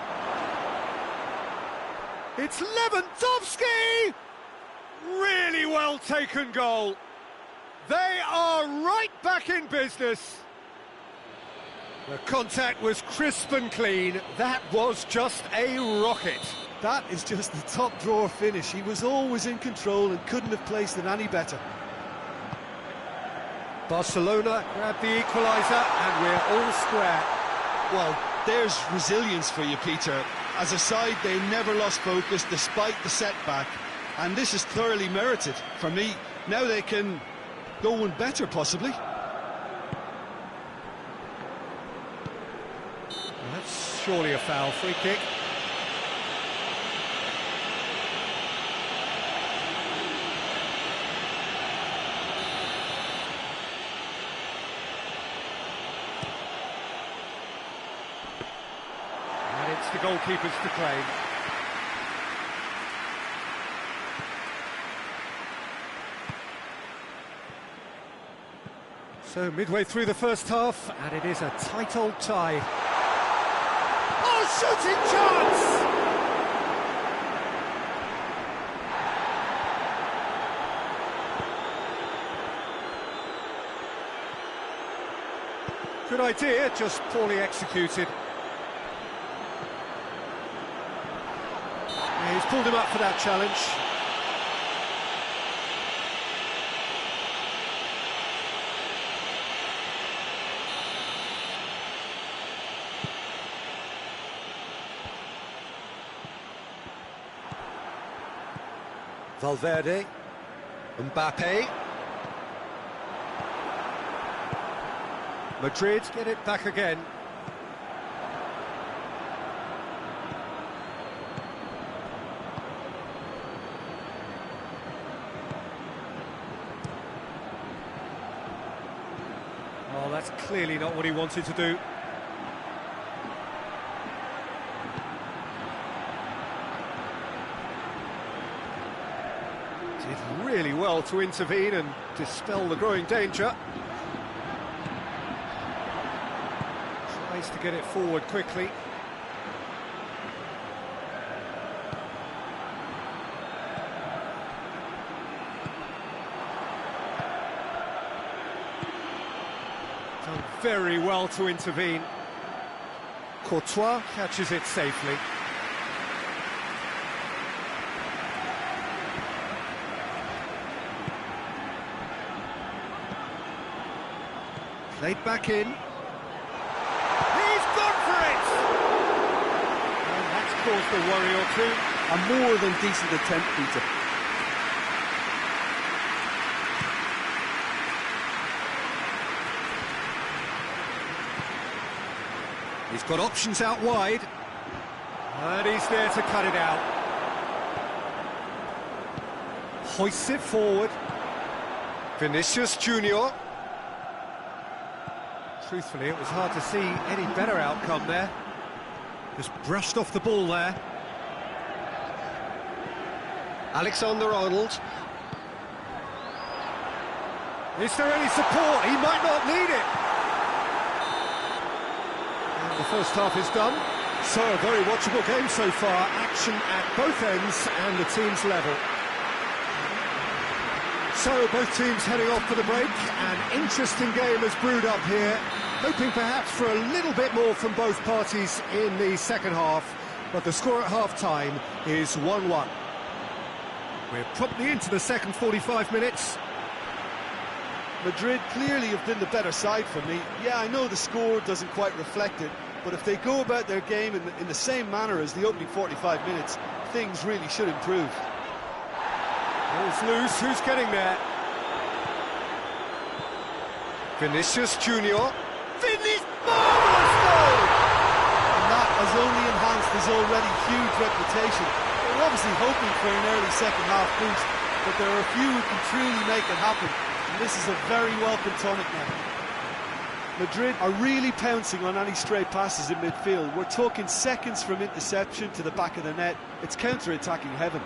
It's Lewandowski! Really well taken goal. They are right back in business. The contact was crisp and clean. That was just a rocket. That is just the top drawer finish. He was always in control and couldn't have placed it any better. Barcelona grabbed the equaliser and we're all square. Well, there's resilience for you, Peter. as a side, they never lost focus despite the setback, and this is thoroughly merited for me. Now they can go one better, possibly. That's surely a foul. Free kick. And it's the goalkeepers to claim. So midway through the first half, and it is a tight old tie. Oh, shooting chance! Good idea, just poorly executed. Yeah, he's pulled him up for that challenge. Valverde, Mbappe, Madrid get it back again. Oh, that's clearly not what he wanted to do. Did really well to intervene and dispel the growing danger. Tries to get it forward quickly. Done very well to intervene. Courtois catches it safely. Played back in. He's gone for it! And that's caused a worry or two. A more than decent attempt, Peter. He's got options out wide. And he's there to cut it out. Hoists it forward. Vinicius Junior. Truthfully, it was hard to see any better outcome there. Just brushed off the ball there. Alexander-Arnold. Is there any support? He might not need it. And the first half is done. So, a very watchable game so far. Action at both ends and the teams level. So, both teams heading off for the break. An interesting game has brewed up here. Hoping perhaps for a little bit more from both parties in the second half. But the score at half-time is 1-1. We're promptly into the second 45 minutes. Madrid clearly have been the better side for me. Yeah, I know the score doesn't quite reflect it, but if they go about their game in the same manner as the opening 45 minutes, things really should improve. Ball's loose, who's getting there? Vinicius Junior. Vinicius, marvellous goal! And that has only enhanced his already huge reputation. They're obviously hoping for an early second half boost, but there are a few who can truly make it happen, and this is a very welcome tonic now. Madrid are really pouncing on any stray passes in midfield. We're talking seconds from interception to the back of the net. It's counter-attacking heaven.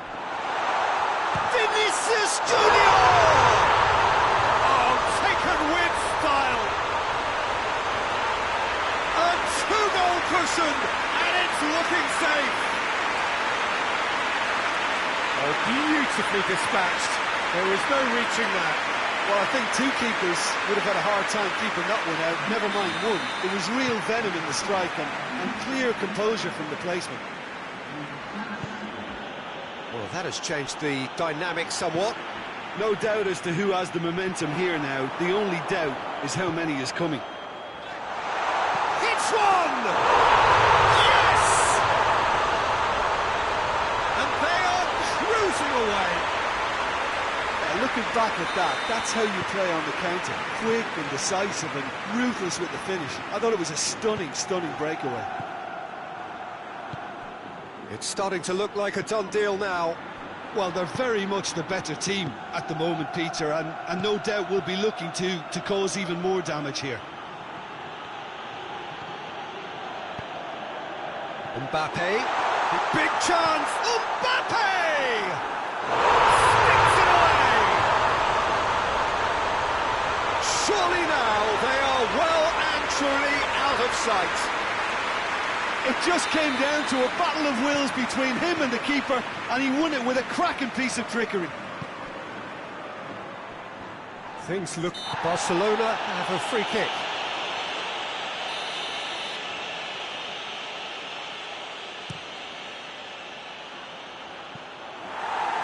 Vinicius Junior! Oh, taken with style! A two-goal cushion, and it's looking safe. Oh, beautifully dispatched. There was no reaching that. Well, I think two keepers would have had a hard time keeping that one out, never mind one. There was real venom in the strike and clear composure from the placement. Well, that has changed the dynamic somewhat. No doubt as to who has the momentum here now. The only doubt is how many is coming. Hits one! Yes! away. Yeah, looking back at that, that's how you play on the counter. Quick and decisive and ruthless with the finish. I thought it was a stunning, stunning breakaway. It's starting to look like a done deal now. Well, they're very much the better team at the moment, Peter, and no doubt will be looking to cause even more damage here. Mbappe, big chance, Mbappe! Sticks it away! Surely now they are well and truly out of sight. It just came down to a battle of wills between him and the keeper, and he won it with a cracking piece of trickery. Things look... Barcelona have a free kick.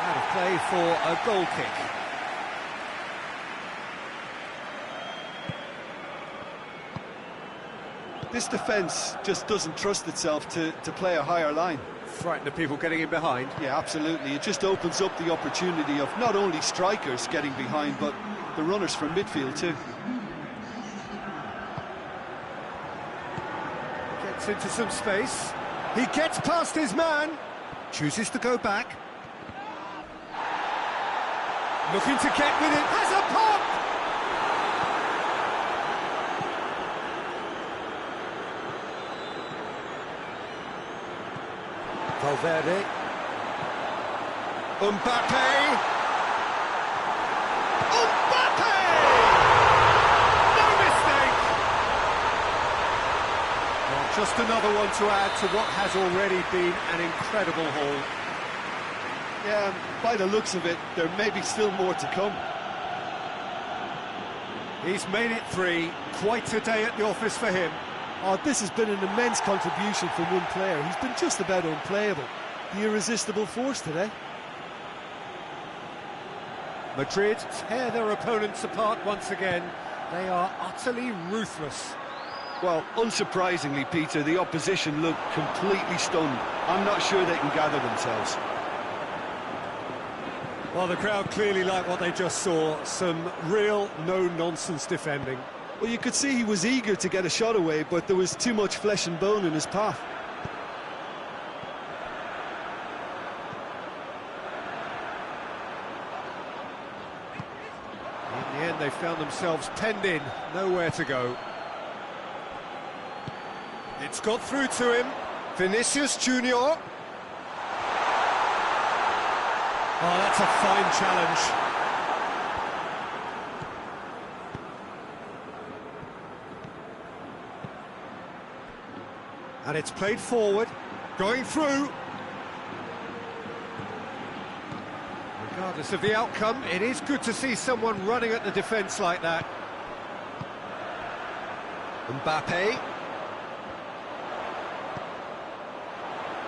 Out of play for a goal kick. This defence just doesn't trust itself to play a higher line. Frighten the people getting in behind. Yeah, absolutely. It just opens up the opportunity of not only strikers getting behind, but the runners from midfield too. Gets into some space. He gets past his man. Chooses to go back. Looking to get with it. Has a pop! Valverde. Mbappe! Mbappe! No mistake! Well, just another one to add to what has already been an incredible haul. Yeah, by the looks of it, there may be still more to come. He's made it 3. Quite a day at the office for him. Oh, this has been an immense contribution from one player. He's been just about unplayable. The irresistible force today. Madrid tear their opponents apart once again. They are utterly ruthless. Well, unsurprisingly, Peter, the opposition look completely stunned. I'm not sure they can gather themselves. Well, the crowd clearly like what they just saw. Some real no-nonsense defending. Well, you could see he was eager to get a shot away, but there was too much flesh and bone in his path. In the end, they found themselves penned in, nowhere to go. It's got through to him. Vinicius Junior. Oh, that's a fine challenge. And it's played forward, going through. Regardless of the outcome, it is good to see someone running at the defence like that. Mbappe.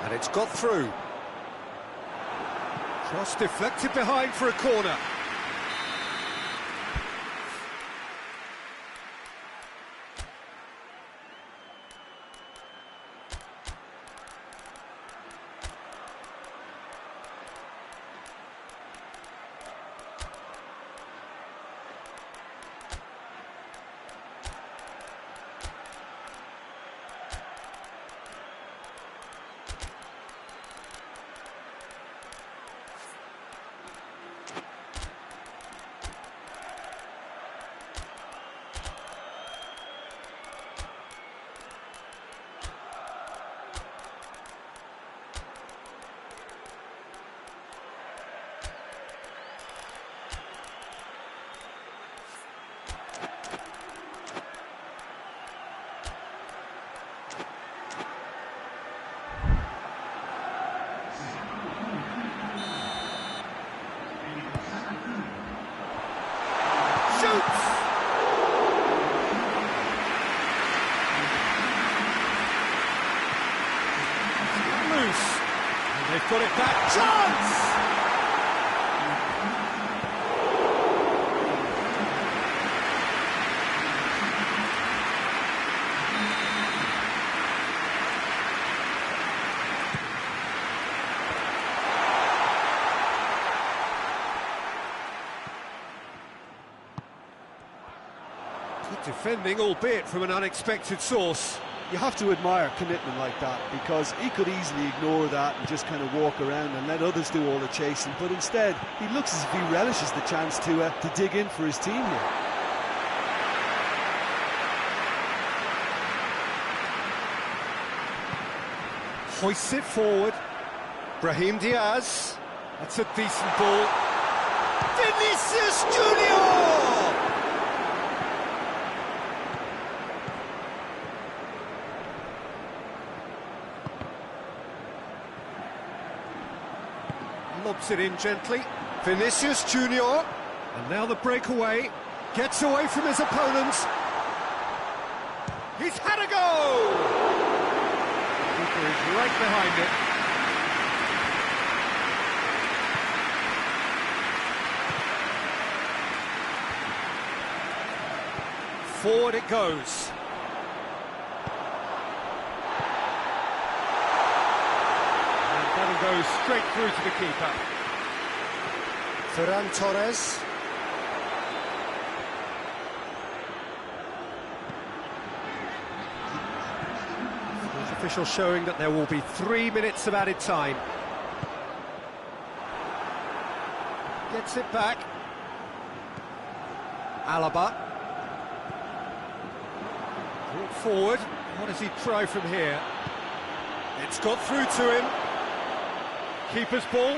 And it's got through. Cross deflected behind for a corner. They've got it back. Chance! Good defending, albeit from an unexpected source. You have to admire commitment like that, because he could easily ignore that and just kind of walk around and let others do all the chasing, but instead he looks as if he relishes the chance to dig in for his team here. Hoists it forward. Brahim Diaz. That's a decent ball. Vinicius Junior! Lobs it in gently. Vinicius Junior. And now the breakaway. Gets away from his opponents. He's had a go! Keeper is right behind it. Forward it goes. Goes straight through to the keeper. Ferran Torres. The official showing that there will be 3 minutes of added time. Gets it back. Alaba. Brought forward. What does he try from here? It's got through to him. Keeper's ball.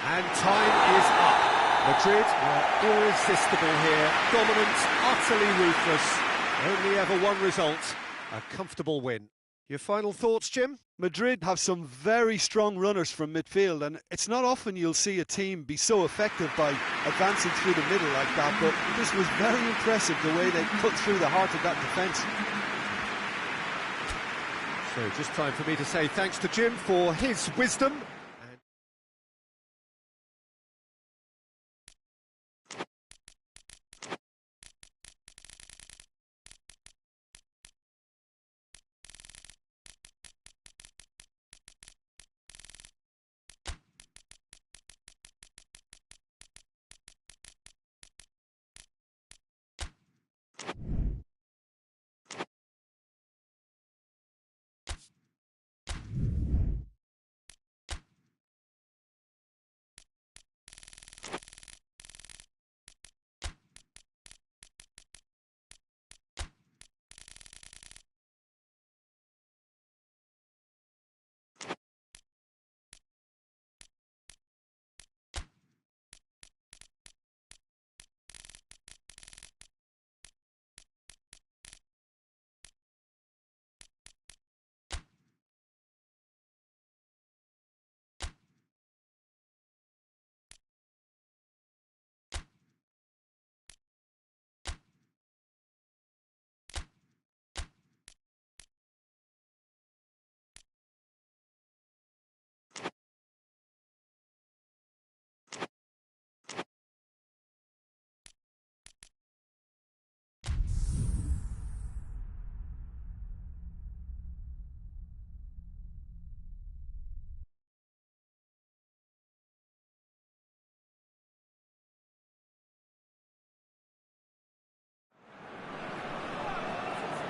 And time is up. Madrid were irresistible here. Dominant, utterly ruthless. Only ever one result, a comfortable win. Your final thoughts, Jim? Madrid have some very strong runners from midfield, and it's not often you'll see a team be so effective by advancing through the middle like that, but this was very impressive, the way they cut through the heart of that defence. So just time for me to say thanks to Jim for his wisdom.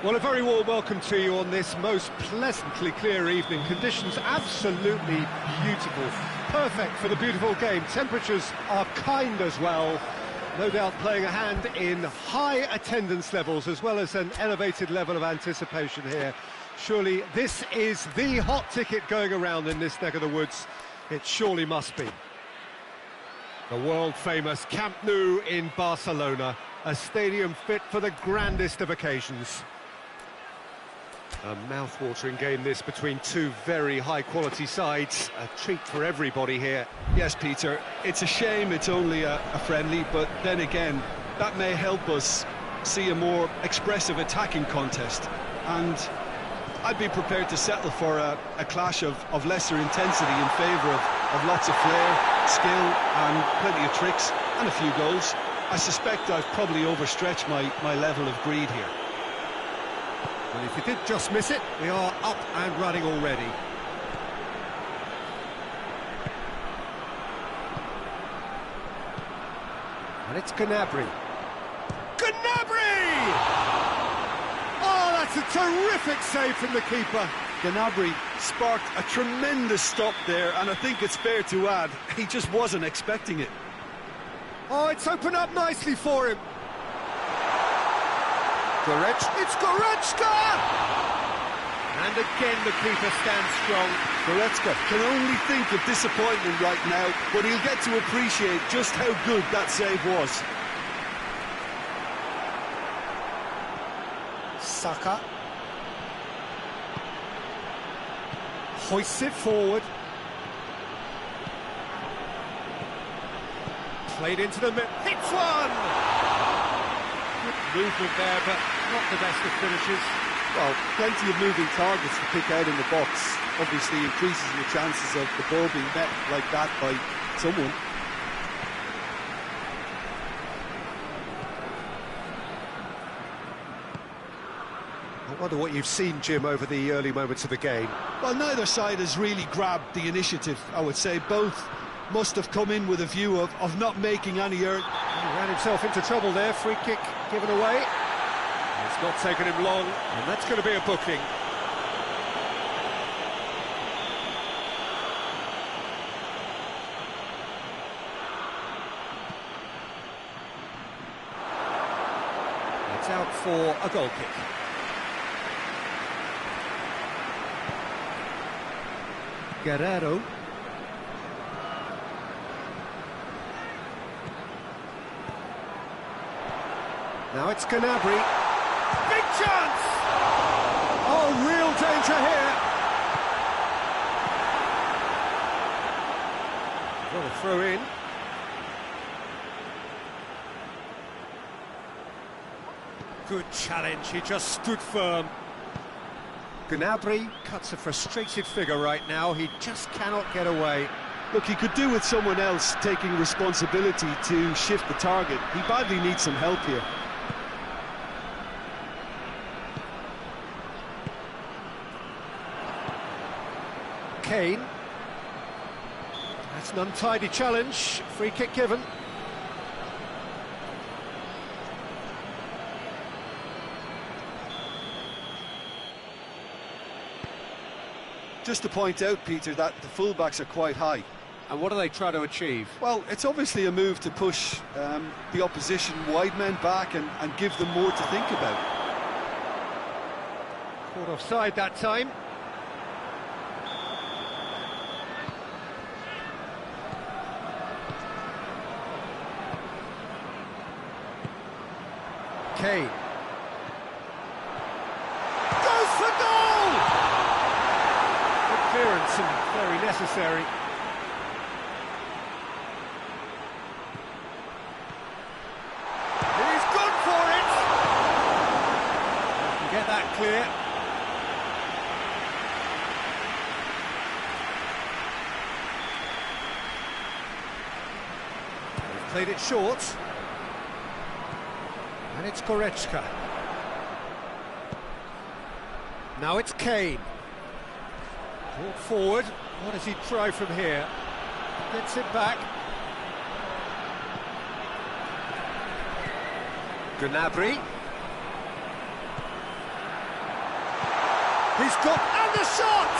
Well, a very warm welcome to you on this most pleasantly clear evening. Conditions absolutely beautiful. Perfect for the beautiful game. Temperatures are kind as well. No doubt playing a hand in high attendance levels as well as an elevated level of anticipation here. Surely this is the hot ticket going around in this neck of the woods. It surely must be. The world-famous Camp Nou in Barcelona, a stadium fit for the grandest of occasions. A mouth-watering game this between two very high-quality sides. A treat for everybody here. Yes, Peter, it's a shame it's only a friendly, but then again, that may help us see a more expressive attacking contest. And I'd be prepared to settle for a clash of lesser intensity in favour of lots of flair, skill, and plenty of tricks, and a few goals. I suspect I've probably overstretched my level of greed here. And if you did just miss it, we are up and running already. And it's Gnabry. Gnabry! Oh, that's a terrific save from the keeper. Gnabry sparked a tremendous stop there, and I think it's fair to add, he just wasn't expecting it. Oh, it's opened up nicely for him. It's Goretzka! And again the keeper stands strong. Goretzka can only think of disappointment right now, but he'll get to appreciate just how good that save was. Saka hoists it forward. Played into the middle. Hits one! Good movement there, but not the best of finishes. Well, plenty of moving targets to pick out in the box. Obviously increases your chances of the ball being met like that by someone. I wonder what you've seen, Jim, over the early moments of the game. Well, neither side has really grabbed the initiative, I would say. Both must have come in with a view of not making any error. He ran himself into trouble there. Free kick given away. It's not taken him long, and that's going to be a booking. It's out for a goal kick. Guerrero. Now it's Gnabry. Big chance! Oh, real danger here. What a throw in. Good challenge, he just stood firm. Gnabry cuts a frustrated figure right now, he just cannot get away. Look, he could do with someone else taking responsibility to shift the target. He badly needs some help here. Kane. That's an untidy challenge. Free kick given. Just to point out, Peter, that the fullbacks are quite high. And what do they try to achieve? Well, it's obviously a move to push the opposition wide men back and give them more to think about. Caught offside that time. Kane. Goes for goal! Good clearance and very necessary. He's good for it! Can get that clear. They've played it short. And it's Goretzka. Now it's Kane. Brought forward. What does he try from here? Gets it back. Gnabry. He's got... and the shot!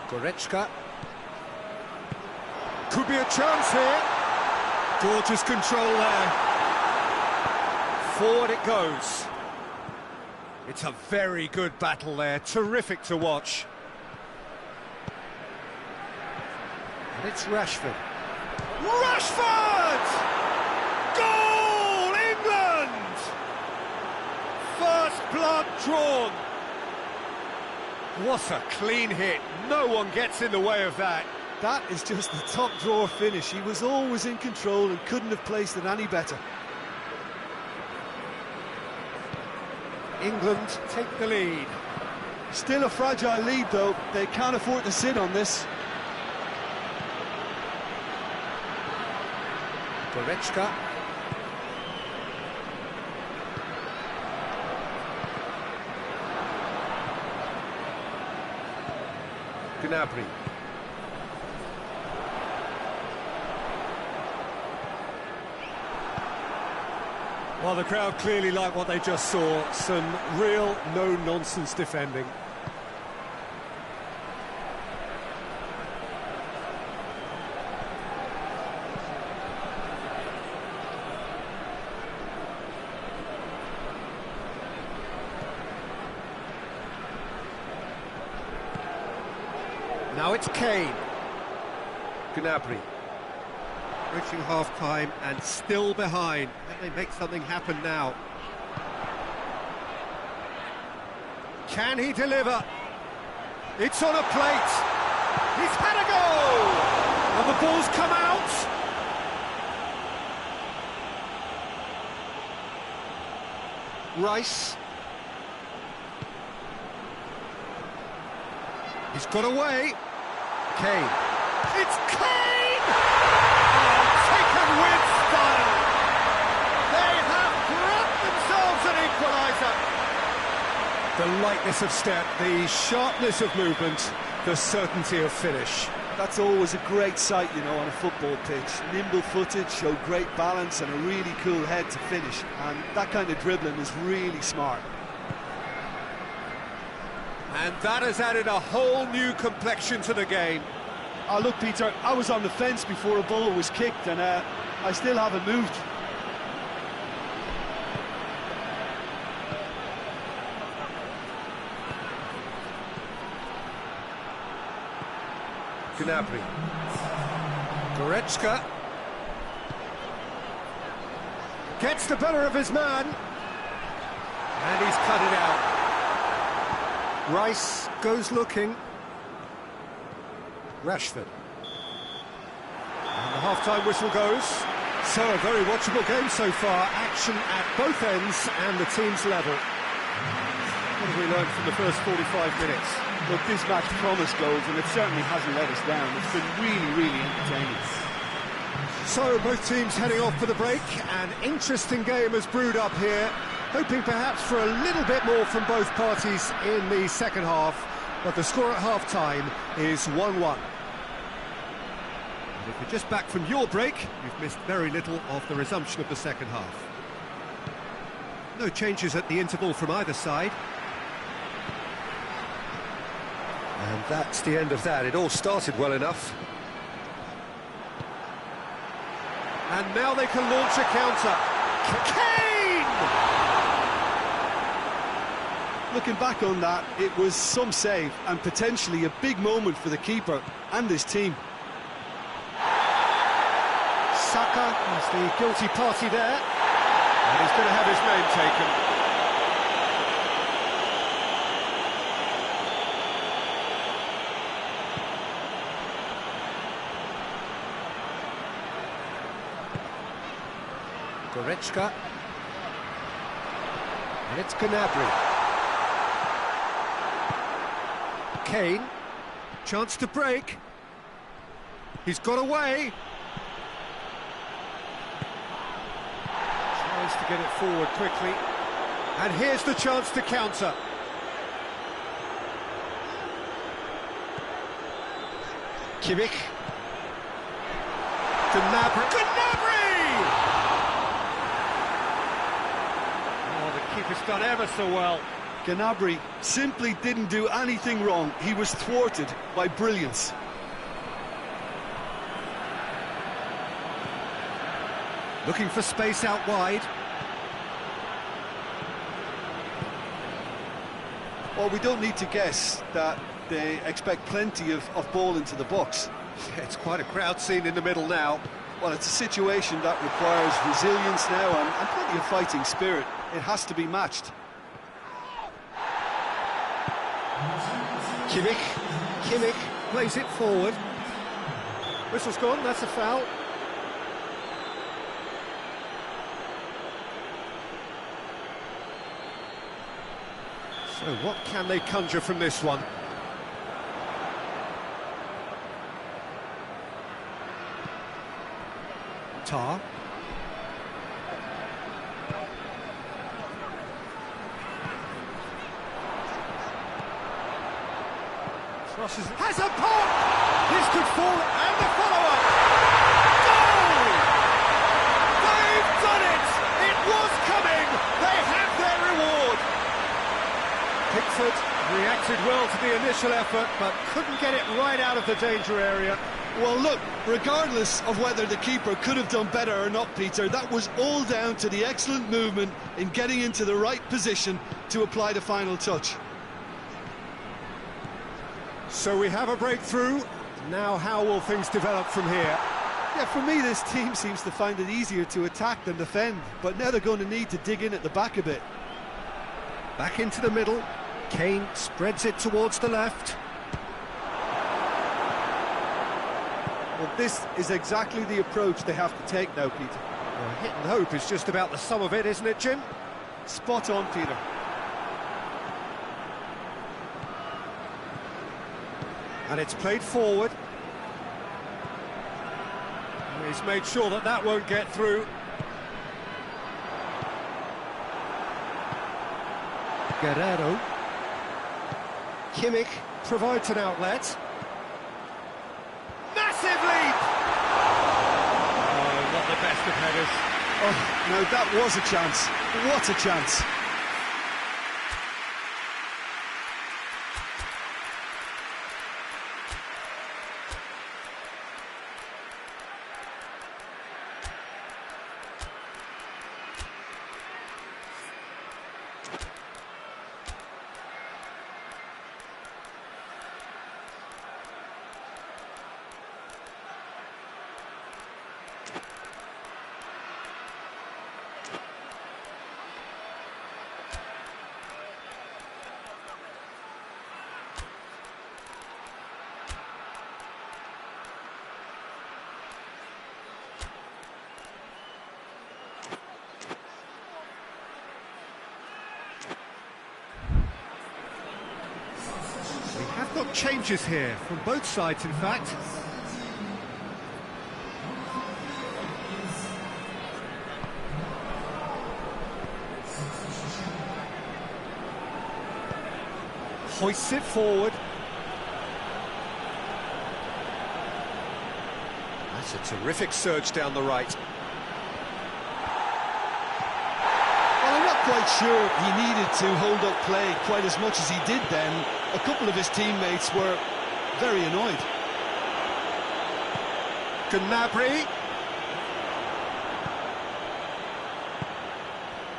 Goretzka. Could be a chance here. Gorgeous control there. Forward it goes. It's a very good battle there. Terrific to watch. And it's Rashford. Rashford! Goal! England! First blood drawn. What a clean hit. No one gets in the way of that. That is just the top drawer finish. He was always in control and couldn't have placed it any better. England take the lead. Still a fragile lead, though. They can't afford to sit on this. Goretzka. Gnabry. Well, the crowd clearly like what they just saw. Some real no-nonsense defending. Now it's Kane. Gnabry. Reaching half-time and still behind. Can they make something happen now? Can he deliver? It's on a plate. He's had a goal! And the ball's come out. Rice. He's got away. Kane. It's Kane! Oh, taken with style. They have grabbed themselves an equaliser. The lightness of step, the sharpness of movement, the certainty of finish. That's always a great sight, you know, on a football pitch. Nimble-footed, showed great balance and a really cool head to finish. And that kind of dribbling is really smart. And that has added a whole new complexion to the game. Oh, look, Peter, I was on the fence before a ball was kicked, and I still haven't moved. Gnabry. Goretzka. Gets the better of his man. And he's cut it out. Rice goes looking. Rashford. And the half-time whistle goes. So, a very watchable game so far. Action at both ends and the team's level. What have we learned from the first 45 minutes? Look, this match promised goals, and it certainly hasn't let us down. It's been really, really entertaining. So, both teams heading off for the break. An interesting game has brewed up here. Hoping perhaps for a little bit more from both parties in the second half. But the score at half-time is 1-1. And if you're just back from your break, you've missed very little of the resumption of the second half. No changes at the interval from either side. And that's the end of that. It all started well enough. And now they can launch a counter. Kane! Looking back on that, it was some save and potentially a big moment for the keeper and his team. Saka is the guilty party there, and he's going to have his name taken. Goretzka. And it's Gnabry. Kane, chance to break. He's got away. Tries to get it forward quickly. And here's the chance to counter. Kimmich. Gnabry. Oh, the keeper's done ever so well. Gnabry simply didn't do anything wrong. He was thwarted by brilliance. Looking for space out wide. Well, we don't need to guess that they expect plenty of ball into the box. Yeah, it's quite a crowd scene in the middle now. Well, it's a situation that requires resilience now and plenty of fighting spirit. It has to be matched. Kimmich plays it forward. Whistle's gone, that's a foul. So what can they conjure from this one? Tar. Crosses, has a pop! This could fall, and the follow-up! Goal! They've done it! It was coming! They have their reward! Pickford reacted well to the initial effort, but couldn't get it right out of the danger area. Well, look, regardless of whether the keeper could have done better or not, Peter, that was all down to the excellent movement in getting into the right position to apply the final touch. So we have a breakthrough. Now how will things develop from here? Yeah, for me, this team seems to find it easier to attack than defend, but now they're going to need to dig in at the back a bit. Back into the middle. Kane spreads it towards the left. Well, this is exactly the approach they have to take now, Peter. Well, hit and hope is just about the sum of it, isn't it, Jim? Spot on, Peter. And it's played forward. And he's made sure that that won't get through. Guerrero. Kimmich provides an outlet. Massive leap! Oh, not the best of headers. Oh, now that was a chance. What a chance. Have got changes here from both sides, in fact. Hoists it forward. That's a terrific surge down the right. Well, I'm not quite sure he needed to hold up play quite as much as he did then. A couple of his teammates were very annoyed. Gnabry.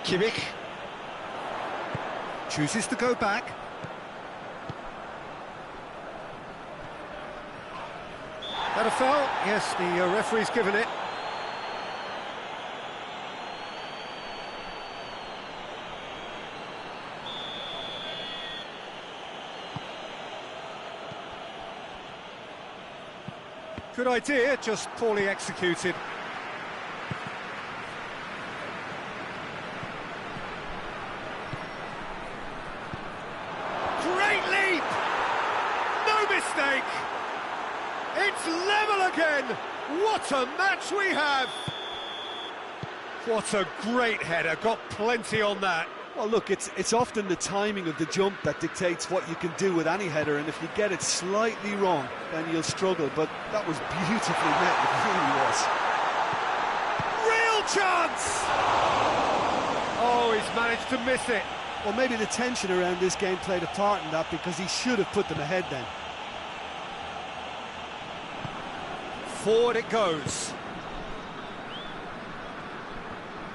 Kimmich. Chooses to go back. That a foul? Yes, the referee's given it. Good idea, just poorly executed. Great leap! No mistake! It's level again! What a match we have! What a great header, got plenty on that. Well, look, it's often the timing of the jump that dictates what you can do with any header, and if you get it slightly wrong, then you'll struggle, but that was beautifully met, it really was. Real chance! Oh, he's managed to miss it. Well, maybe the tension around this game played a part in that, because he should have put them ahead then. Forward it goes.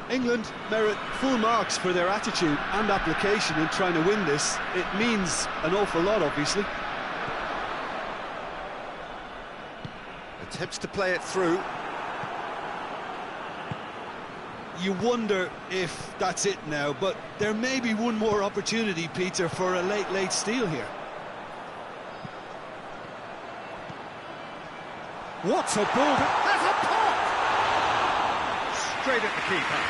England merit full marks for their attitude and application in trying to win this. It means an awful lot, obviously. Attempts to play it through. You wonder if that's it now, but there may be one more opportunity, Peter, for a late steal here. What a ball! That's a pop! Straight at the keeper.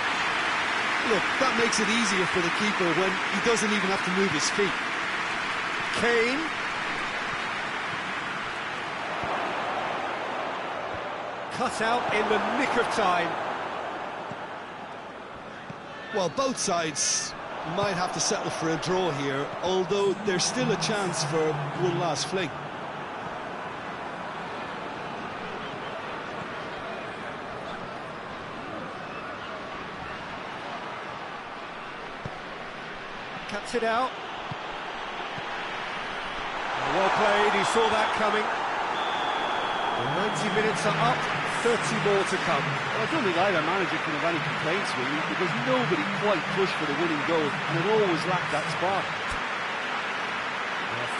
Look, that makes it easier for the keeper when he doesn't even have to move his feet. Kane. Cut out in the nick of time. Well, both sides might have to settle for a draw here, although there's still a chance for one last fling. cuts it out. Well played, he saw that coming. The 90 minutes are up, 30 more to come. Well, I don't think either manager can have any complaints, really, because nobody quite pushed for the winning goal, and it always lacked that spark.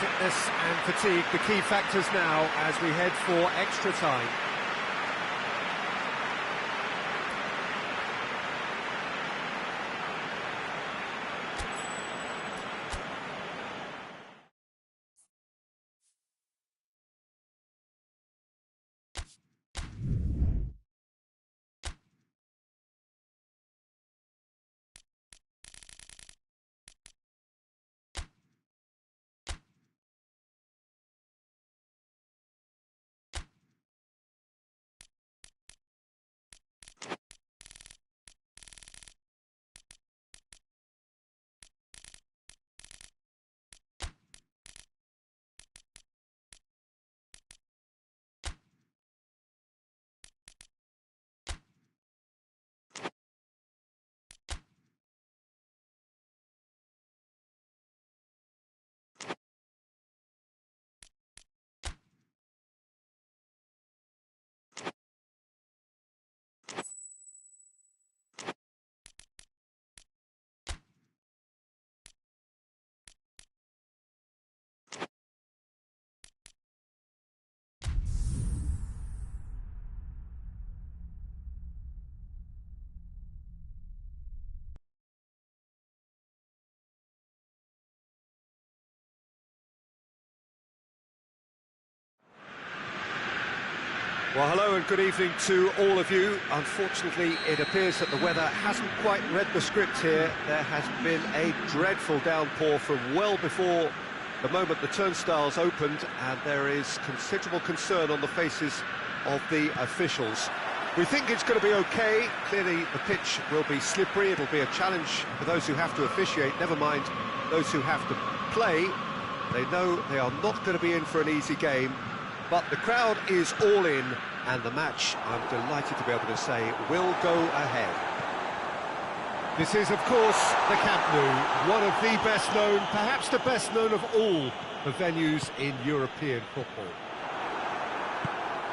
Fitness and fatigue, the key factors now as we head for extra time. Well, hello and good evening to all of you. Unfortunately, it appears that the weather hasn't quite read the script here. There has been a dreadful downpour from well before the moment the turnstiles opened, and there is considerable concern on the faces of the officials. We think it's going to be okay. Clearly, the pitch will be slippery. It'll be a challenge for those who have to officiate, never mind those who have to play. They know they are not going to be in for an easy game. But the crowd is all in, and the match, I'm delighted to be able to say, will go ahead. This is, of course, the Camp Nou, one of the best known, perhaps the best known of all the venues in European football.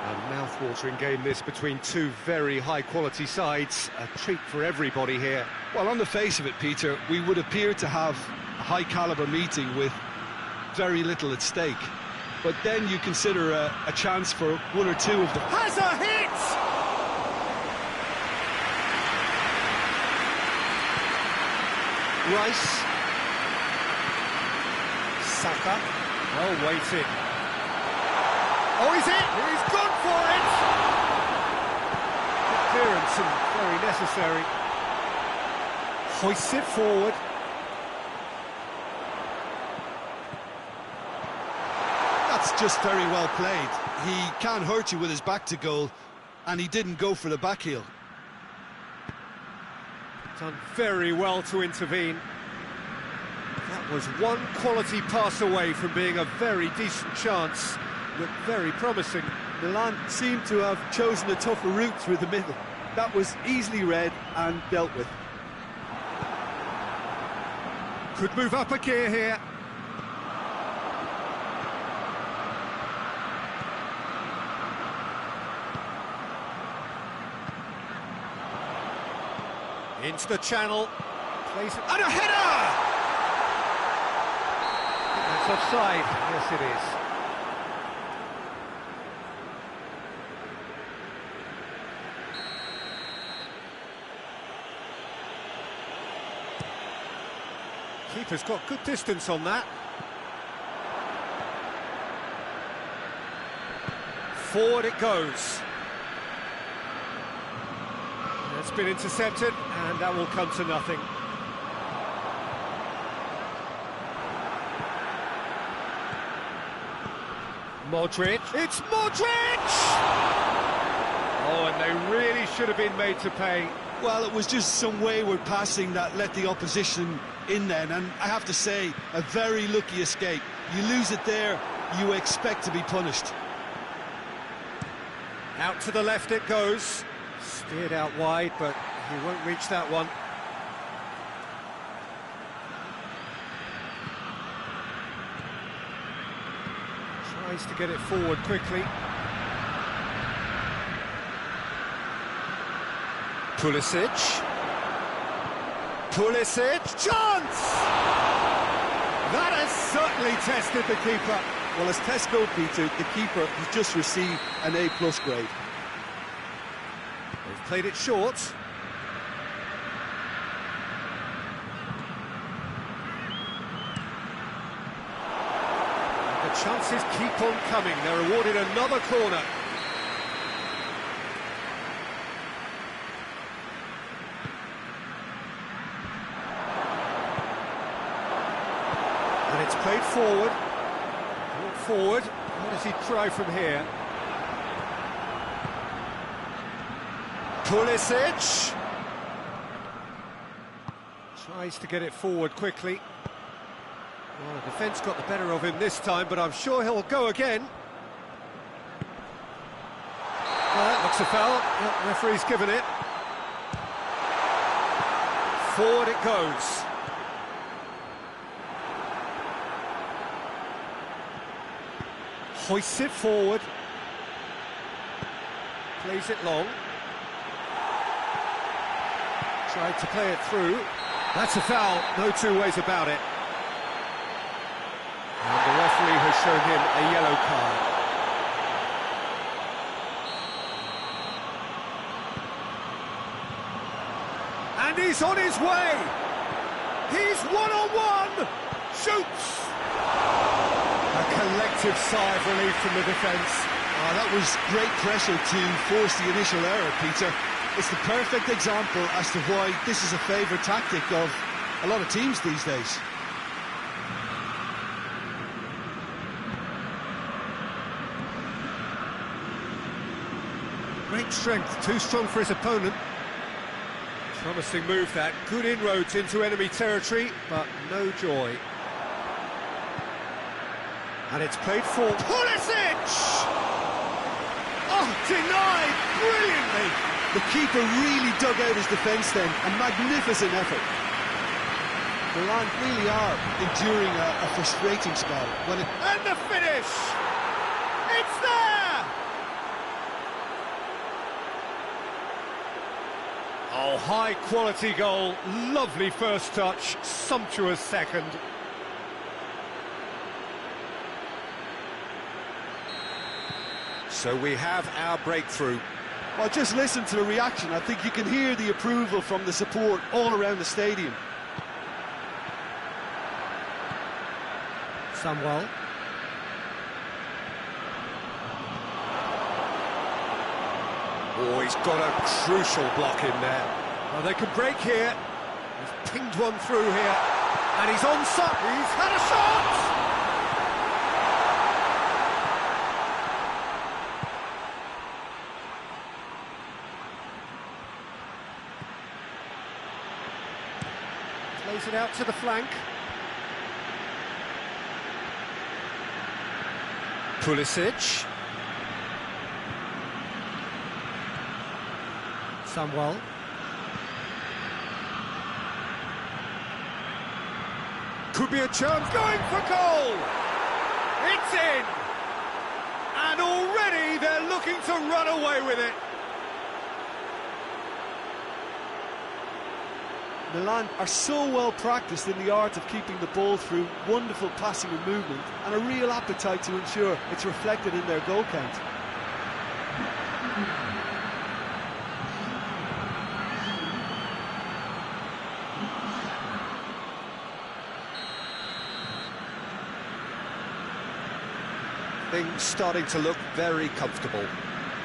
A mouth-watering game this between two very high-quality sides, a treat for everybody here. Well, on the face of it, Peter, we would appear to have a high-caliber meeting with very little at stake. But then you consider a chance for one or two of them. Has a hit! Rice. Saka. Well weighted. Oh, is it? He's gone for it! Good clearance and very necessary. Hoists it forward. That's just very well played. He can't hurt you with his back to goal, and he didn't go for the back heel. Done very well to intervene. That was one quality pass away from being a very decent chance. Looked very promising. Milan seemed to have chosen a tougher route through the middle. That was easily read and dealt with. Could move up a gear here. Into the channel, plays it, and a header! That's offside, yes it is. Keeper's got good distance on that. Forward it goes. It's been intercepted, and that will come to nothing. Modric. It's Modric! Oh, and they really should have been made to pay. Well, it was just some wayward passing that let the opposition in then, and I have to say, a very lucky escape. You lose it there, you expect to be punished. Out to the left it goes. Steered out wide, but he won't reach that one. Tries to get it forward quickly. Pulisic. Chance! That has certainly tested the keeper. Well, as tests go, Peter, the keeper has just received an A+ grade. They've played it short. The chances keep on coming. They're awarded another corner. And it's played forward. Forward. What does he try from here? Pulisic. Tries to get it forward quickly. Well, the defence got the better of him this time, but I'm sure he'll go again. Well, that looks a foul. Yep, referee's given it. Forward it goes. Hoists it forward. Plays it long. Tried to play it through. That's a foul, no two ways about it. And the referee has shown him a yellow card. And he's on his way! He's one-on-one! Shoots! A collective sigh of relief from the defence. Oh, that was great pressure to force the initial error, Peter. It's the perfect example as to why this is a favourite tactic of a lot of teams these days. Great strength, too strong for his opponent. Promising move that, good inroads into enemy territory, but no joy. And it's played for Pulisic! Oh, denied brilliantly! The keeper really dug out his defence then, a magnificent effort. Milan really are enduring a frustrating spell. And the finish! It's there! Oh, high-quality goal, lovely first touch, sumptuous second. So we have our breakthrough. Well, just listen to the reaction. I think you can hear the approval from the support all around the stadium. Samuel. Oh, he's got a crucial block in there. Well, they can break here. He's pinged one through here. And he's onside. He's had a shot! Plays it out to the flank. Pulisic. Samuel. Could be a chance, going for goal! It's in! And already they're looking to run away with it. Milan are so well practiced in the art of keeping the ball through wonderful passing and movement, and a real appetite to ensure it's reflected in their goal count. Things starting to look very comfortable.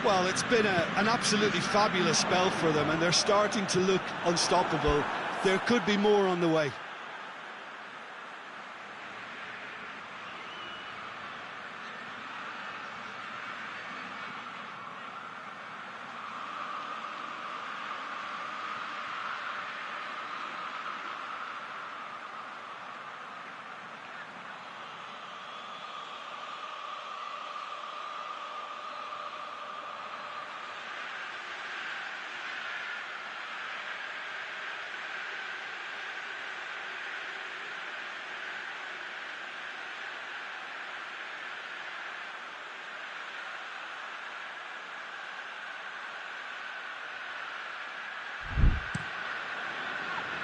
Well, it's been an absolutely fabulous spell for them, and they're starting to look unstoppable. There could be more on the way.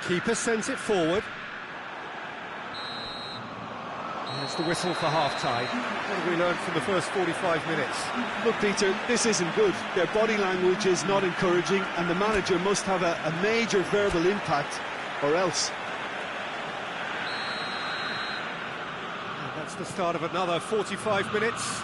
Keeper sends it forward. There's the whistle for half-time. What have we learned from the first 45 minutes? Look, Peter, this isn't good. Their body language is not encouraging, and the manager must have a major verbal impact, or else. And that's the start of another 45 minutes.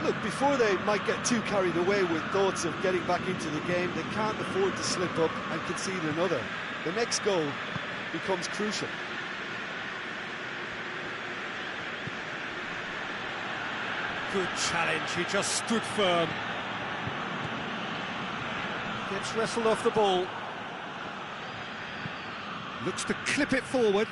Look, before they might get too carried away with thoughts of getting back into the game, they can't afford to slip up and concede another. The next goal becomes crucial. Good challenge, he just stood firm. Gets wrestled off the ball. Looks to clip it forward.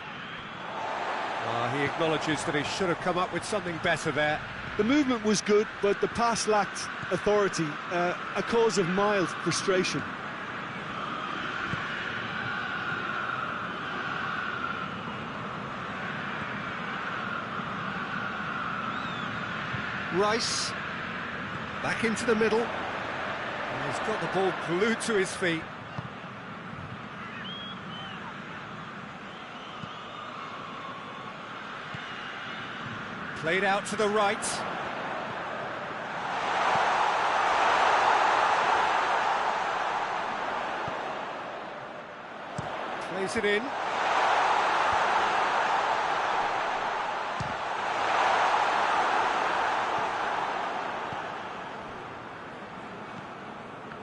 He acknowledges that he should have come up with something better there. The movement was good, but the pass lacked authority, a cause of mild frustration. Rice, back into the middle. And he's got the ball glued to his feet. Played out to the right. Plays it in.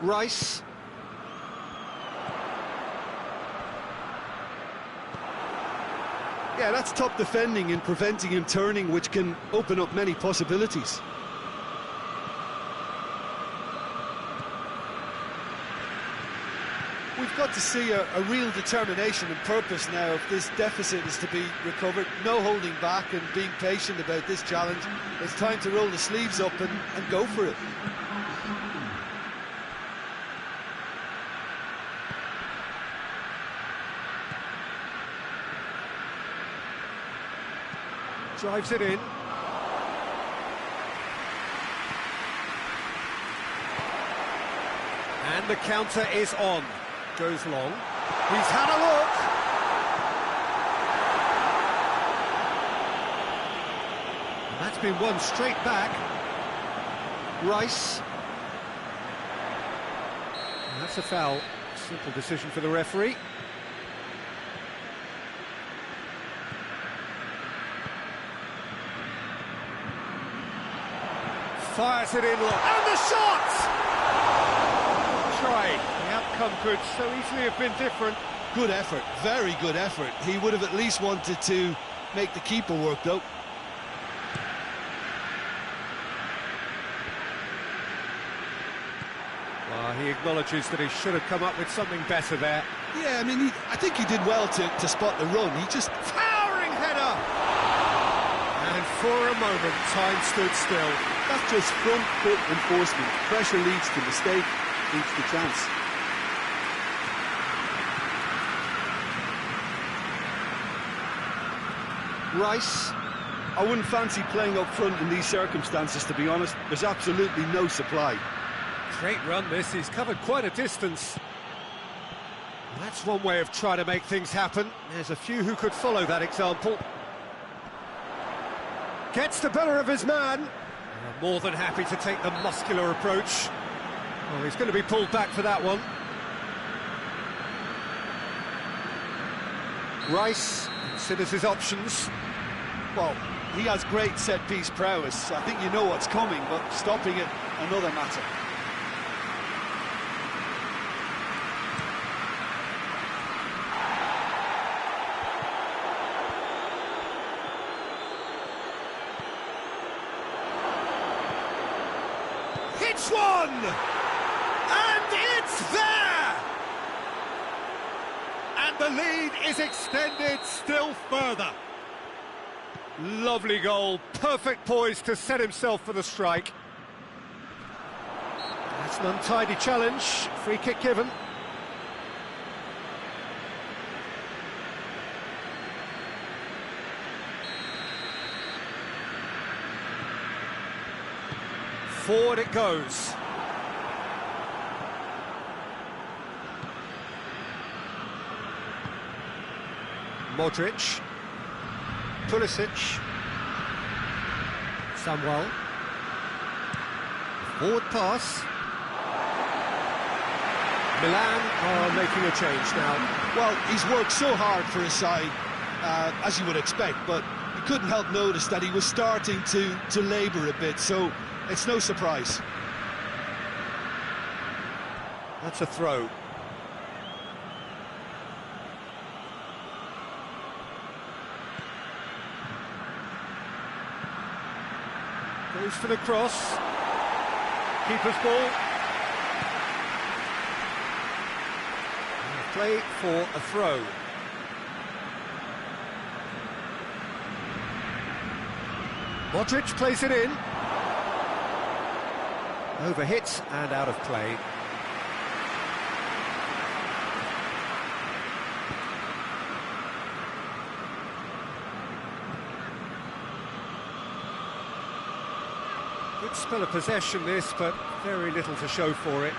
Rice. Yeah, that's top defending and preventing him turning, which can open up many possibilities. We've got to see a real determination and purpose now if this deficit is to be recovered. No holding back and being patient about this challenge. It's time to roll the sleeves up and go for it. Drives it in. And the counter is on. Goes long. He's had a look. And that's been won straight back. Rice. And that's a foul. Simple decision for the referee. Fires it in long. And the shot! Try. The outcome could so easily have been different. Good effort, very good effort. He would have at least wanted to make the keeper work, though. He acknowledges that he should have come up with something better there. Yeah, I mean, I think he did well to spot the run. He just... Towering header! And for a moment, time stood still. That's just front foot enforcement. Pressure leads to mistake, leads to chance. Rice. I wouldn't fancy playing up front in these circumstances, to be honest. There's absolutely no supply. Great run this, he's covered quite a distance. That's one way of trying to make things happen. There's a few who could follow that example. Gets the better of his man. More than happy to take the muscular approach. Well, he's going to be pulled back for that one. Rice considers his options. Well, he has great set-piece prowess. I think you know what's coming, but stopping it, another matter. Hits one! And it's there! And the lead is extended still further. Lovely goal, perfect poise to set himself for the strike. That's an untidy challenge, free kick given. Forward it goes. Modric. Pulisic. Samuel. Forward pass. Milan are making a change now. Well, he's worked so hard for his side, as you would expect, but you couldn't help notice that he was starting to labour a bit, so it's no surprise. That's a throw. Goes for the cross. Keeper's ball. Play for a throw. Modric plays it in. Overhit and out of play. Good spell of possession this, but very little to show for it.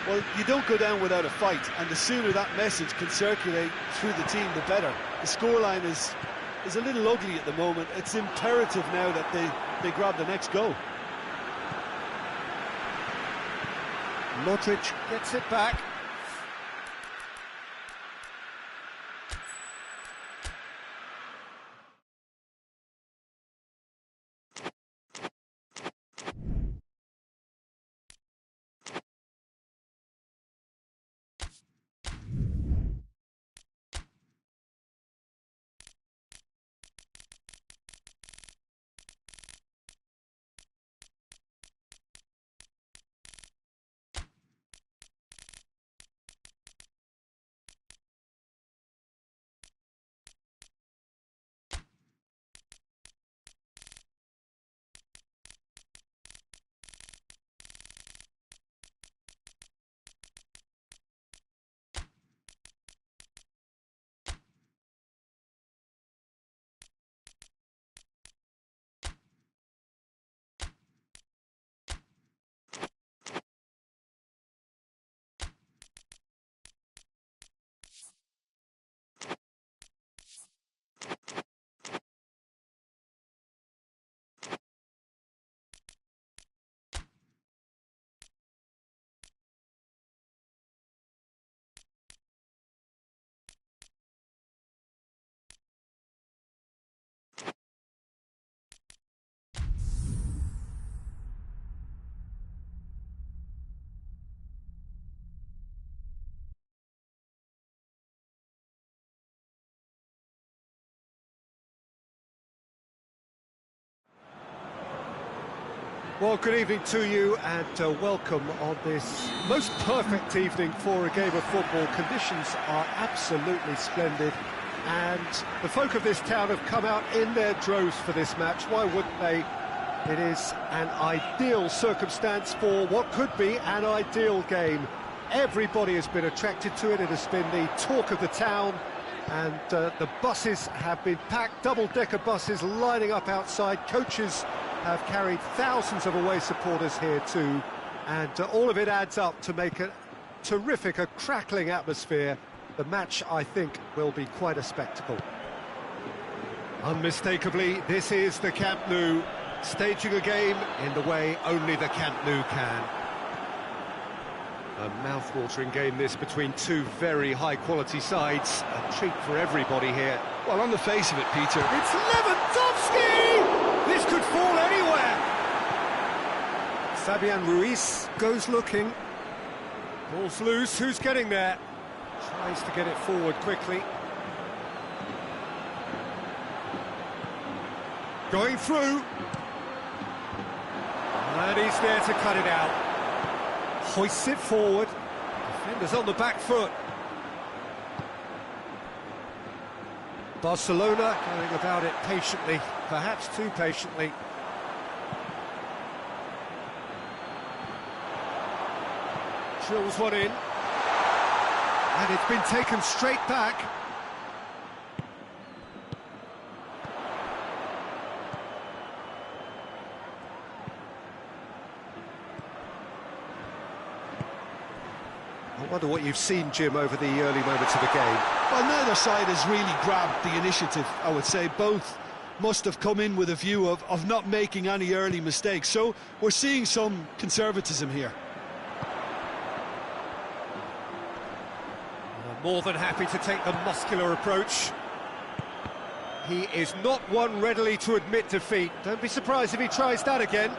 Well, you don't go down without a fight, and the sooner that message can circulate through the team, the better. The scoreline is a little ugly at the moment. It's imperative now that they grab the next goal. Modric gets it back. Well, good evening to you and welcome on this most perfect evening for a game of football. Conditions are absolutely splendid and the folk of this town have come out in their droves for this match. Why wouldn't they? It is an ideal circumstance for what could be an ideal game. Everybody has been attracted to it. It has been the talk of the town and the buses have been packed, double-decker buses lining up outside. Coaches have carried thousands of away supporters here too, and all of it adds up to make a terrific, a crackling atmosphere. The match, I think, will be quite a spectacle. Unmistakably, this is the Camp Nou, staging a game in the way only the Camp Nou can. A mouth-watering game this between two very high-quality sides. A treat for everybody here. Well, on the face of it, Peter, it's Lewandowski! This could fall anywhere. Fabian Ruiz goes looking. Ball's loose. Who's getting there? Tries to get it forward quickly. Going through. And he's there to cut it out. Hoists it forward. Defender's on the back foot. Barcelona going about it patiently, perhaps too patiently. Drills one in. And it's been taken straight back. I wonder what you've seen, Jim, over the early moments of the game. Well, neither side has really grabbed the initiative, I would say. Both must have come in with a view of not making any early mistakes. So we're seeing some conservatism here. More than happy to take the muscular approach. He is not one readily to admit defeat. Don't be surprised if he tries that again.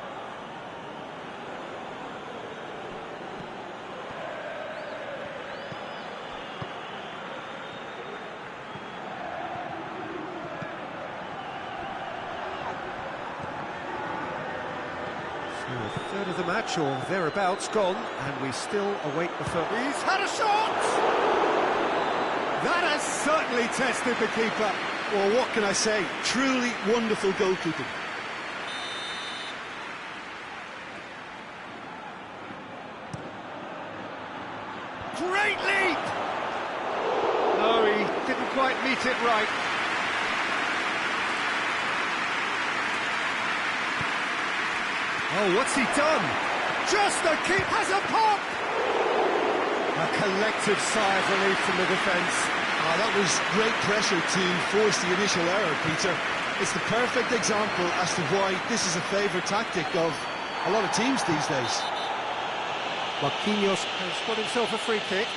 So a third of the match or thereabouts gone, and we still await the first. He's had a shot! That has certainly tested the keeper. Well, what can I say? Truly wonderful goalkeeping. Great leap! No, he didn't quite meet it right. Oh, what's he done? Just the keep has a pop! A collective sigh of relief from the defence. That was great pressure to force the initial error, Peter. It's the perfect example as to why this is a favourite tactic of a lot of teams these days. Marquinhos has got himself a free kick.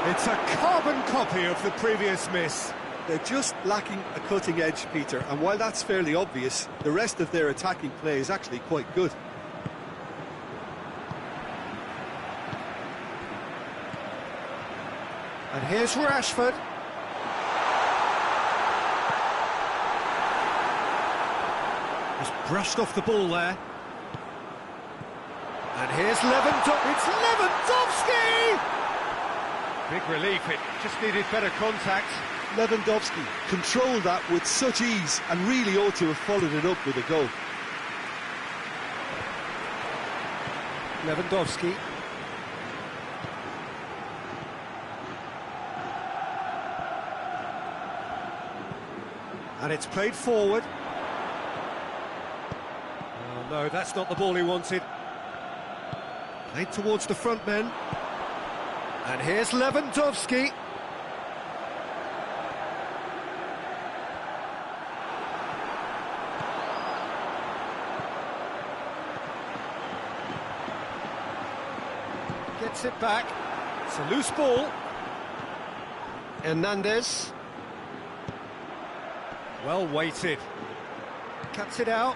It's a carbon copy of the previous miss. They're just lacking a cutting edge, Peter, and while that's fairly obvious, the rest of their attacking play is actually quite good. And here's Rashford. Just brushed off the ball there. And here's Lewandowski. It's Lewandowski! Big relief, it just needed better contact. Lewandowski controlled that with such ease and really ought to have followed it up with a goal. Lewandowski. And it's played forward. Oh no, that's not the ball he wanted. Played towards the front men. And here's Lewandowski. Gets it back. It's a loose ball. Hernandez. Well weighted. Cuts it out.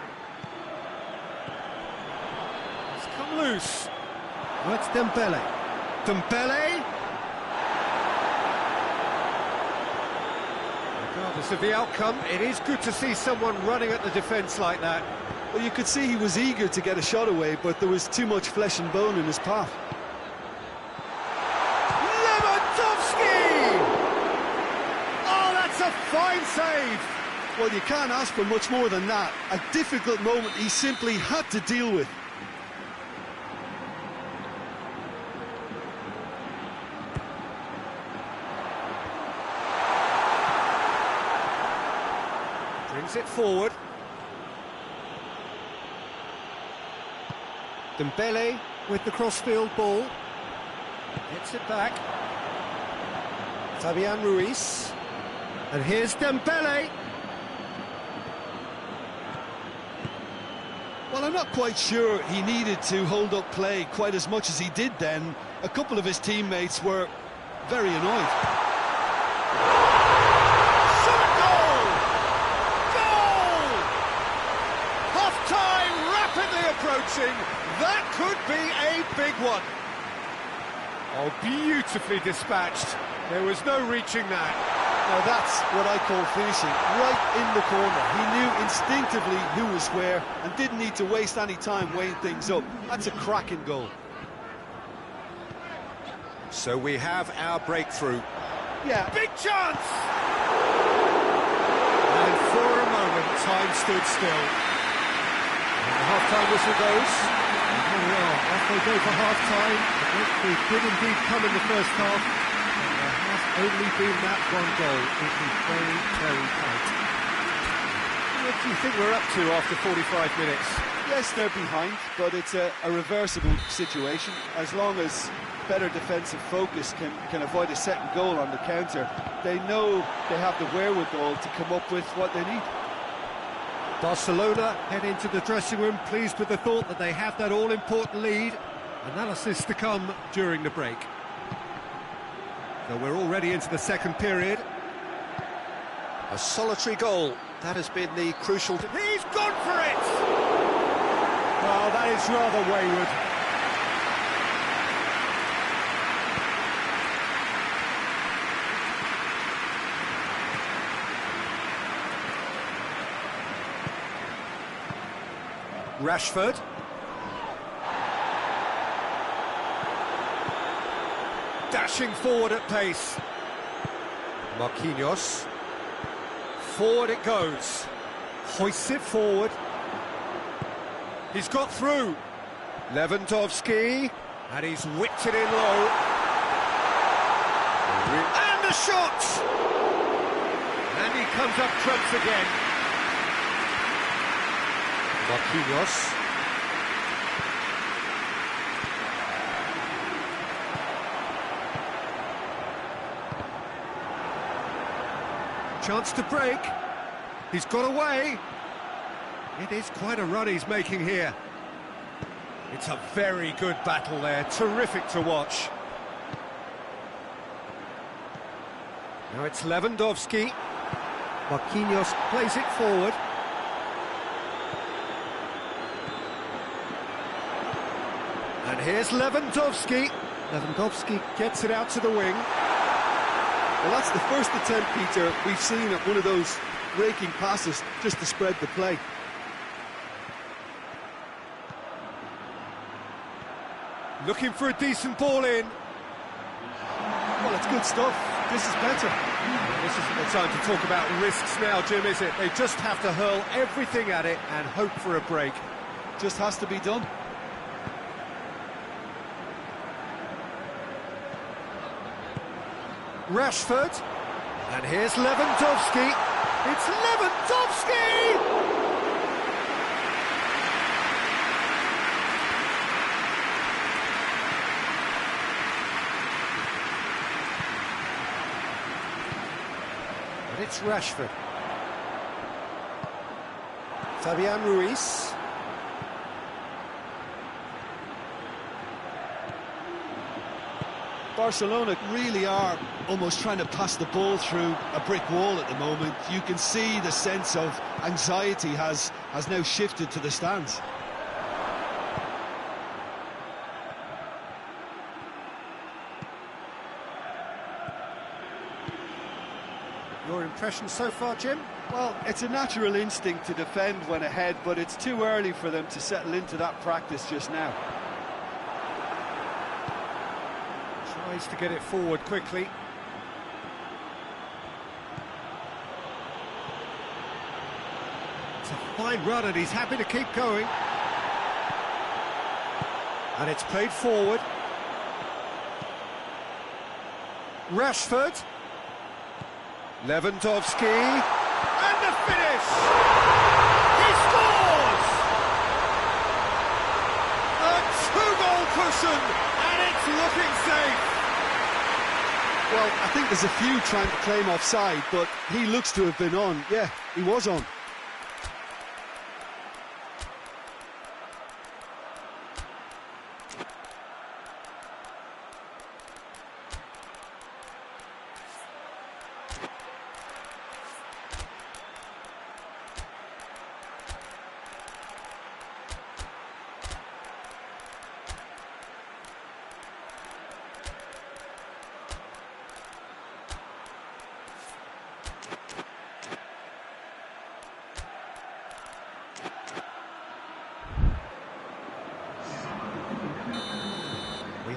It's come loose. Oh, it's Dembele. Dembele. Regardless of the outcome, it is good to see someone running at the defence like that. Well, you could see he was eager to get a shot away, but there was too much flesh and bone in his path. Lewandowski! Oh, that's a fine save! Well, you can't ask for much more than that. A difficult moment he simply had to deal with. Brings it forward. Dembele with the crossfield ball. Gets it back. Fabian Ruiz. And here's Dembele. Well, I'm not quite sure he needed to hold up play quite as much as he did then. A couple of his teammates were very annoyed. Shot goal! Goal! Half-time rapidly approaching. That could be a big one. Oh, beautifully dispatched. There was no reaching that. Now that's what I call finishing, right in the corner. He knew instinctively who was where and didn't need to waste any time weighing things up. That's a cracking goal. So we have our breakthrough. Yeah. Big chance! And for a moment, time stood still. And the half-time whistle goes. Well, off they go for half-time. They did indeed come in the first half, and there has only been that one goal. It is very, very tight. What do you think we're up to after 45 minutes? Yes, they're behind, but it's a reversible situation. As long as better defensive focus can avoid a second goal on the counter, they know they have the wherewithal to come up with what they need. Barcelona head into the dressing room pleased with the thought that they have that all-important lead. Analysis to come during the break. So we're already into the second period. A solitary goal, that has been the crucial... He's gone for it! Well, that is rather wayward. Rashford. Dashing forward at pace. Marquinhos. Forward it goes. Hoists it forward. He's got through. Lewandowski. And he's whipped it in low. And the shot! And he comes up trumps again. Marquinhos. Chance to break. He's got away. It is quite a run he's making here. It's a very good battle there. Terrific to watch. Now it's Lewandowski. Marquinhos plays it forward. And here's Lewandowski. Lewandowski gets it out to the wing. Well, that's the first attempt, Peter, we've seen at one of those breaking passes just to spread the play. Looking for a decent ball in. Well, it's good stuff. This is better. This isn't the time to talk about risks now, Jim, is it? They just have to hurl everything at it and hope for a break. Just has to be done. Rashford, and here's Lewandowski. It's Lewandowski! And it's Rashford. Fabian Ruiz. Barcelona really are almost trying to pass the ball through a brick wall at the moment. You can see the sense of anxiety has now shifted to the stands. Your impression so far, Jim? Well, it's a natural instinct to defend when ahead, but it's too early for them to settle into that practice just now. Tries to get it forward quickly. It's a fine run and he's happy to keep going. And it's played forward. Rashford. Lewandowski. And the finish! He scores! A two-goal cushion, and it's looking safe. Well, I think there's a few trying to claim offside, but he looks to have been on. Yeah, he was on.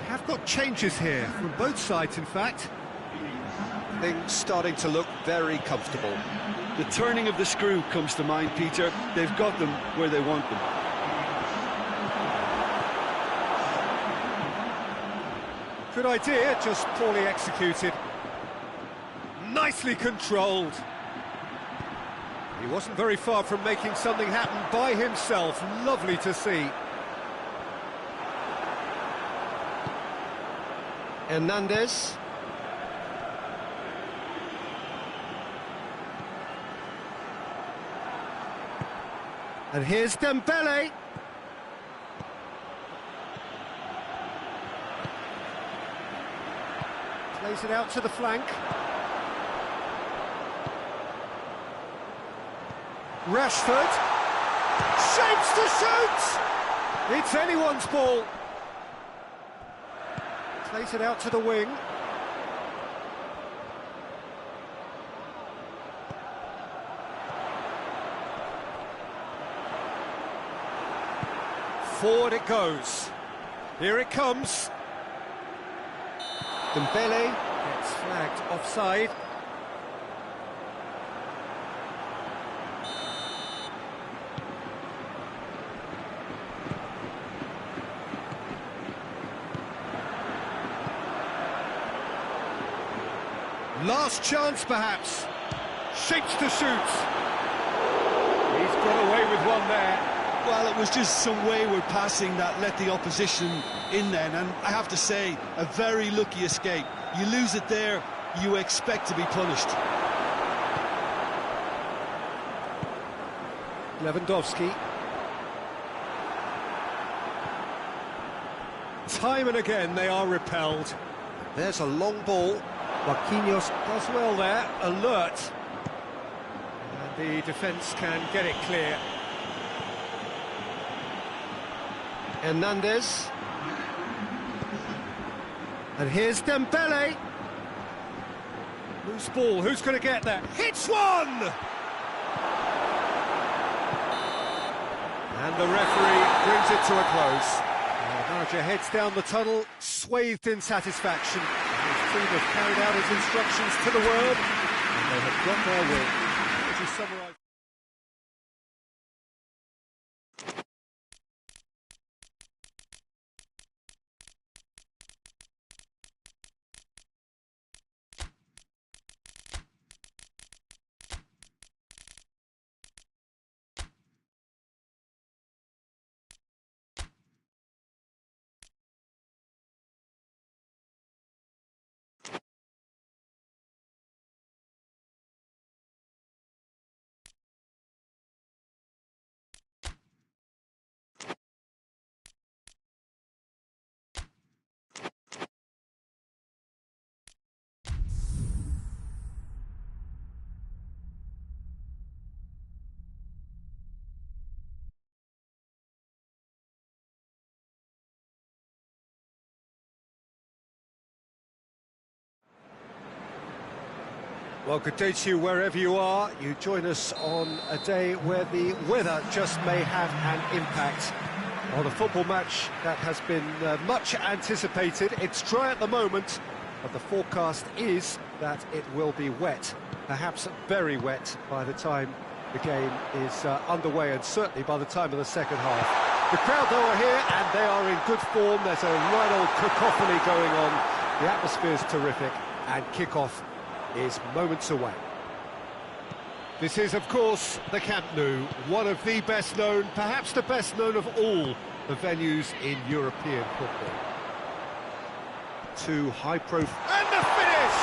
Have got changes here from both sides, in fact. Things starting to look very comfortable. The turning of the screw comes to mind, Peter. They've got them where they want them. Good idea, just poorly executed. Nicely controlled. He wasn't very far from making something happen by himself. Lovely to see. Hernandez. And here's Dembele. Plays it out to the flank. Rashford. Shapes to shoot! It's anyone's ball. Plays it out to the wing. Forward it goes. Here it comes. Dembele. Gets flagged offside. Last chance, perhaps. Shapes to shoot. He's got away with one there. Well, it was just some wayward passing that let the opposition in then, and I have to say, a very lucky escape. You lose it there, you expect to be punished. Lewandowski. Time and again they are repelled. There's a long ball. Marquinhos does well there, alert. And the defence can get it clear. Hernandez. And here's Dembele. Loose ball, who's going to get there? Hits one! And the referee brings it to a close. The manager heads down the tunnel, swathed in satisfaction. His team have carried out his instructions to the word, and they have got their win. As you summarise. Well, good day to you wherever you are. You join us on a day where the weather just may have an impact on a football match that has been much anticipated. It's dry at the moment, but the forecast is that it will be wet, perhaps very wet by the time the game is underway, and certainly by the time of the second half. The crowd, though, are here, and they are in good form. There's a right old cacophony going on. The atmosphere's terrific, and kick-off is moments away. This is, of course, the Camp Nou, one of the best known, perhaps the best known of all the venues in European football. Two high-profile... And the finish!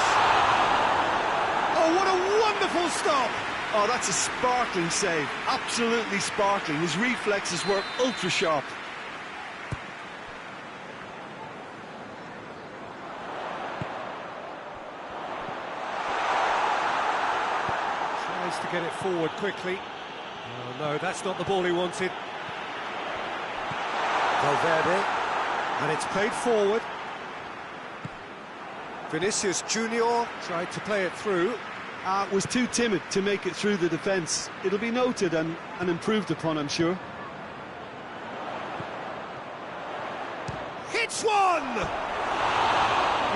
Oh, what a wonderful stop! Oh, that's a sparkling save, absolutely sparkling. His reflexes were ultra-sharp. To get it forward quickly. Oh no, that's not the ball he wanted. Valverde, and it's played forward. Vinicius Junior tried to play it through. Was too timid to make it through the defence. It'll be noted and improved upon, I'm sure. Hits one!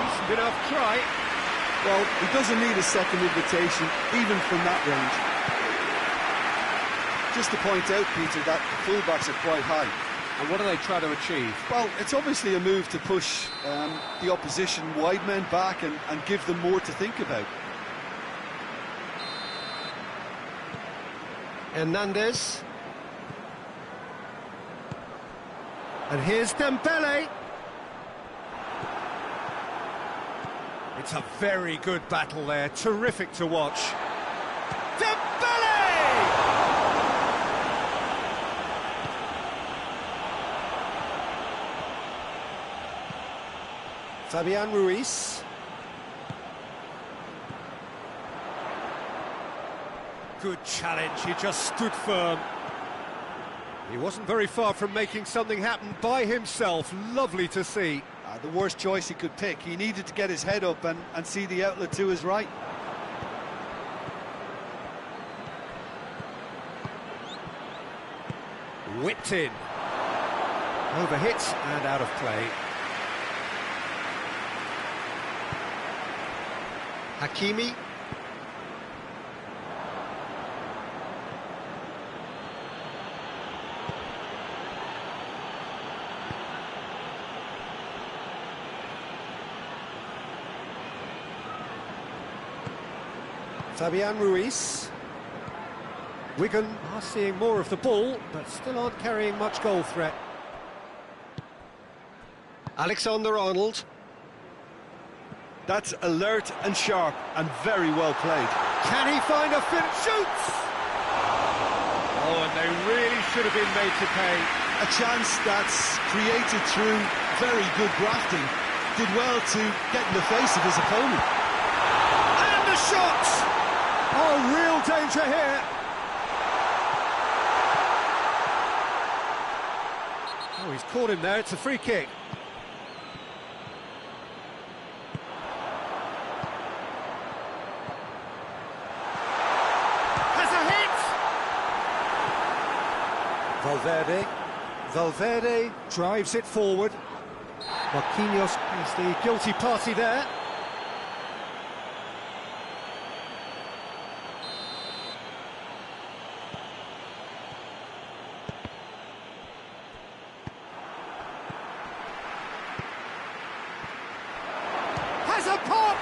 Decent enough try. Well, he doesn't need a second invitation, even from that range. Just to point out, Peter, that the fullbacks are quite high, And what do they try to achieve? Well, it's obviously a move to push the opposition wide men back and give them more to think about. Hernandez. And here's Dembele. It's a very good battle there, terrific to watch. Dembele! Fabian Ruiz. Good challenge, he just stood firm. He wasn't very far from making something happen by himself. Lovely to see. The worst choice he could pick. He needed to get his head up and see the outlet to his right. Whipped in. Overhit and out of play. Hakimi. Fabian Ruiz. Wigan are seeing more of the ball, but still aren't carrying much goal threat. Alexander-Arnold. That's alert and sharp and very well played. Can he find a fit? Shoots! Oh, and they really should have been made to pay. A chance that's created through very good grafting. Did well to get in the face of his opponent. And the shot! Oh, real danger here. Oh, he's caught him there. It's a free kick. Has a hit! Valverde drives it forward. Marquinhos is the guilty party there. Has a pop!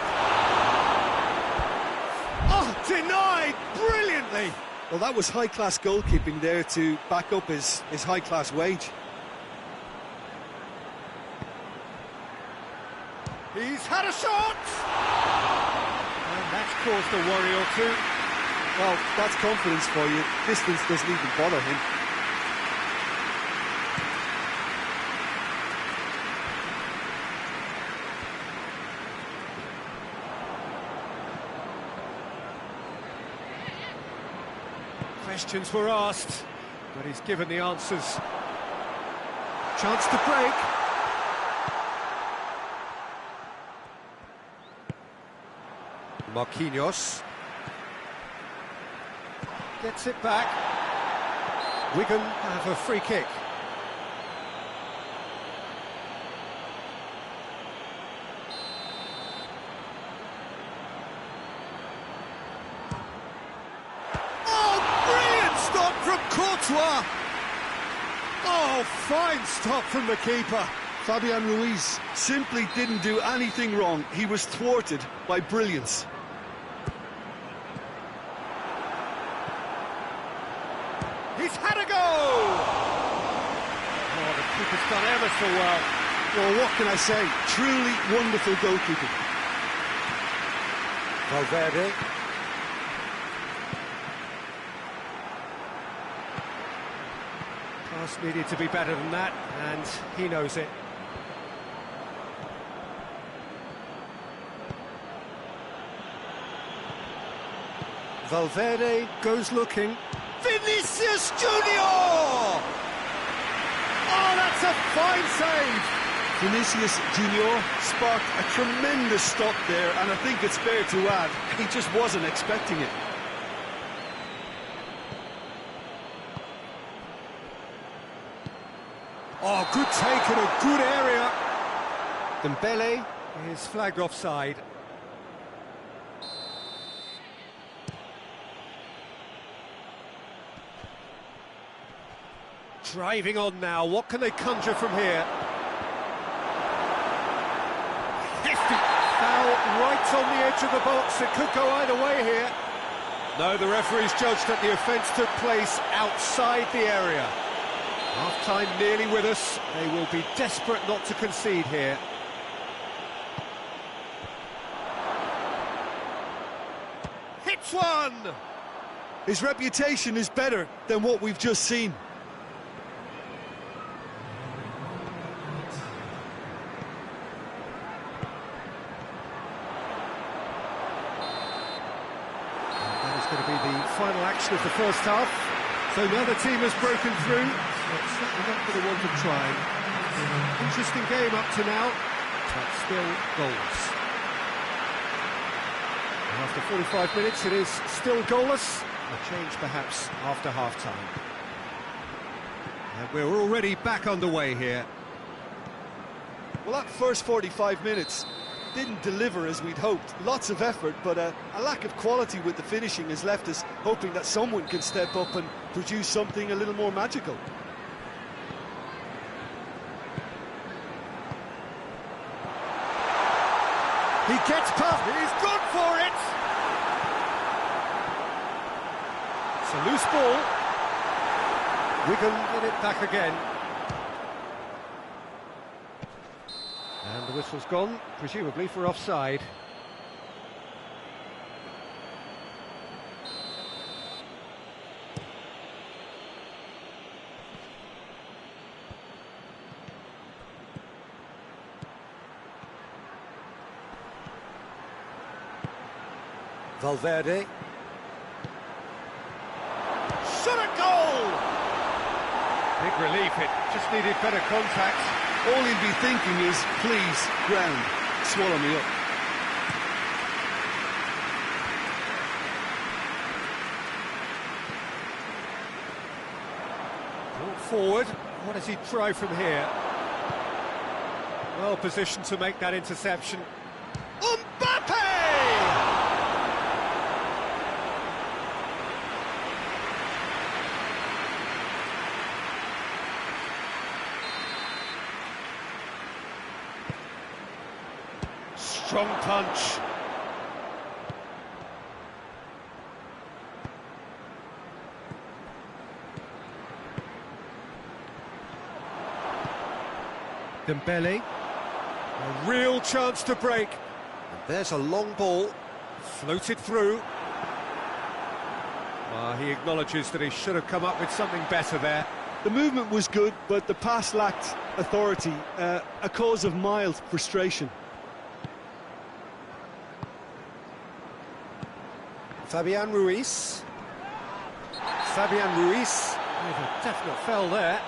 Oh, denied brilliantly! Well, that was high-class goalkeeping there to back up his high-class wage. He's had a shot! And that's caused a worry or two. Well, that's confidence for you. Distance doesn't even bother him. Questions were asked, but he's given the answers. Chance to break. Marquinhos gets it back. Wigan have a free kick. Courtois. Oh, fine stop from the keeper. Fabian Ruiz simply didn't do anything wrong. He was thwarted by brilliance. He's had a go! Oh, the keeper's done ever so well. Well, what can I say? Truly wonderful goalkeeping. Valverde. Pass needed to be better than that, and he knows it. Valverde goes looking. Vinicius Junior! Oh, that's a fine save! Vinicius Junior sparked a tremendous stop there, and I think it's fair to add, he just wasn't expecting it. Oh, good take in a good area. Dembele is flagged offside. Driving on now, what can they conjure from here? Hefty foul right on the edge of the box, it could go either way here. No, the referee's judged that the offence took place outside the area. Half-time nearly with us, they will be desperate not to concede here. Hits one! His reputation is better than what we've just seen. Going to be the final action of the first half. So now the team has broken through. It's certainly not going to want to try. Interesting game up to now, but still goals. And after 45 minutes, it is still goalless. A change perhaps after half-time. And we're already back underway here. Well, that first 45 minutes didn't deliver as we'd hoped. Lots of effort, but a lack of quality with the finishing has left us hoping that someone can step up and produce something a little more magical. He gets past, he's gone for it! It's a loose ball. Wigan get it back again. And the whistle's gone, presumably for offside. Valverde. Shot a goal! Big relief, it just needed better contact. All he'd be thinking is, please, ground, swallow me up. Brought forward, what does he try from here? Well positioned to make that interception. Mbappe! Strong punch. Dembele. A real chance to break. And there's a long ball. Floated through. He acknowledges that he should have come up with something better there. The movement was good, but the pass lacked authority, a cause of mild frustration. Fabian Ruiz. Fabian Ruiz with a definite foul there.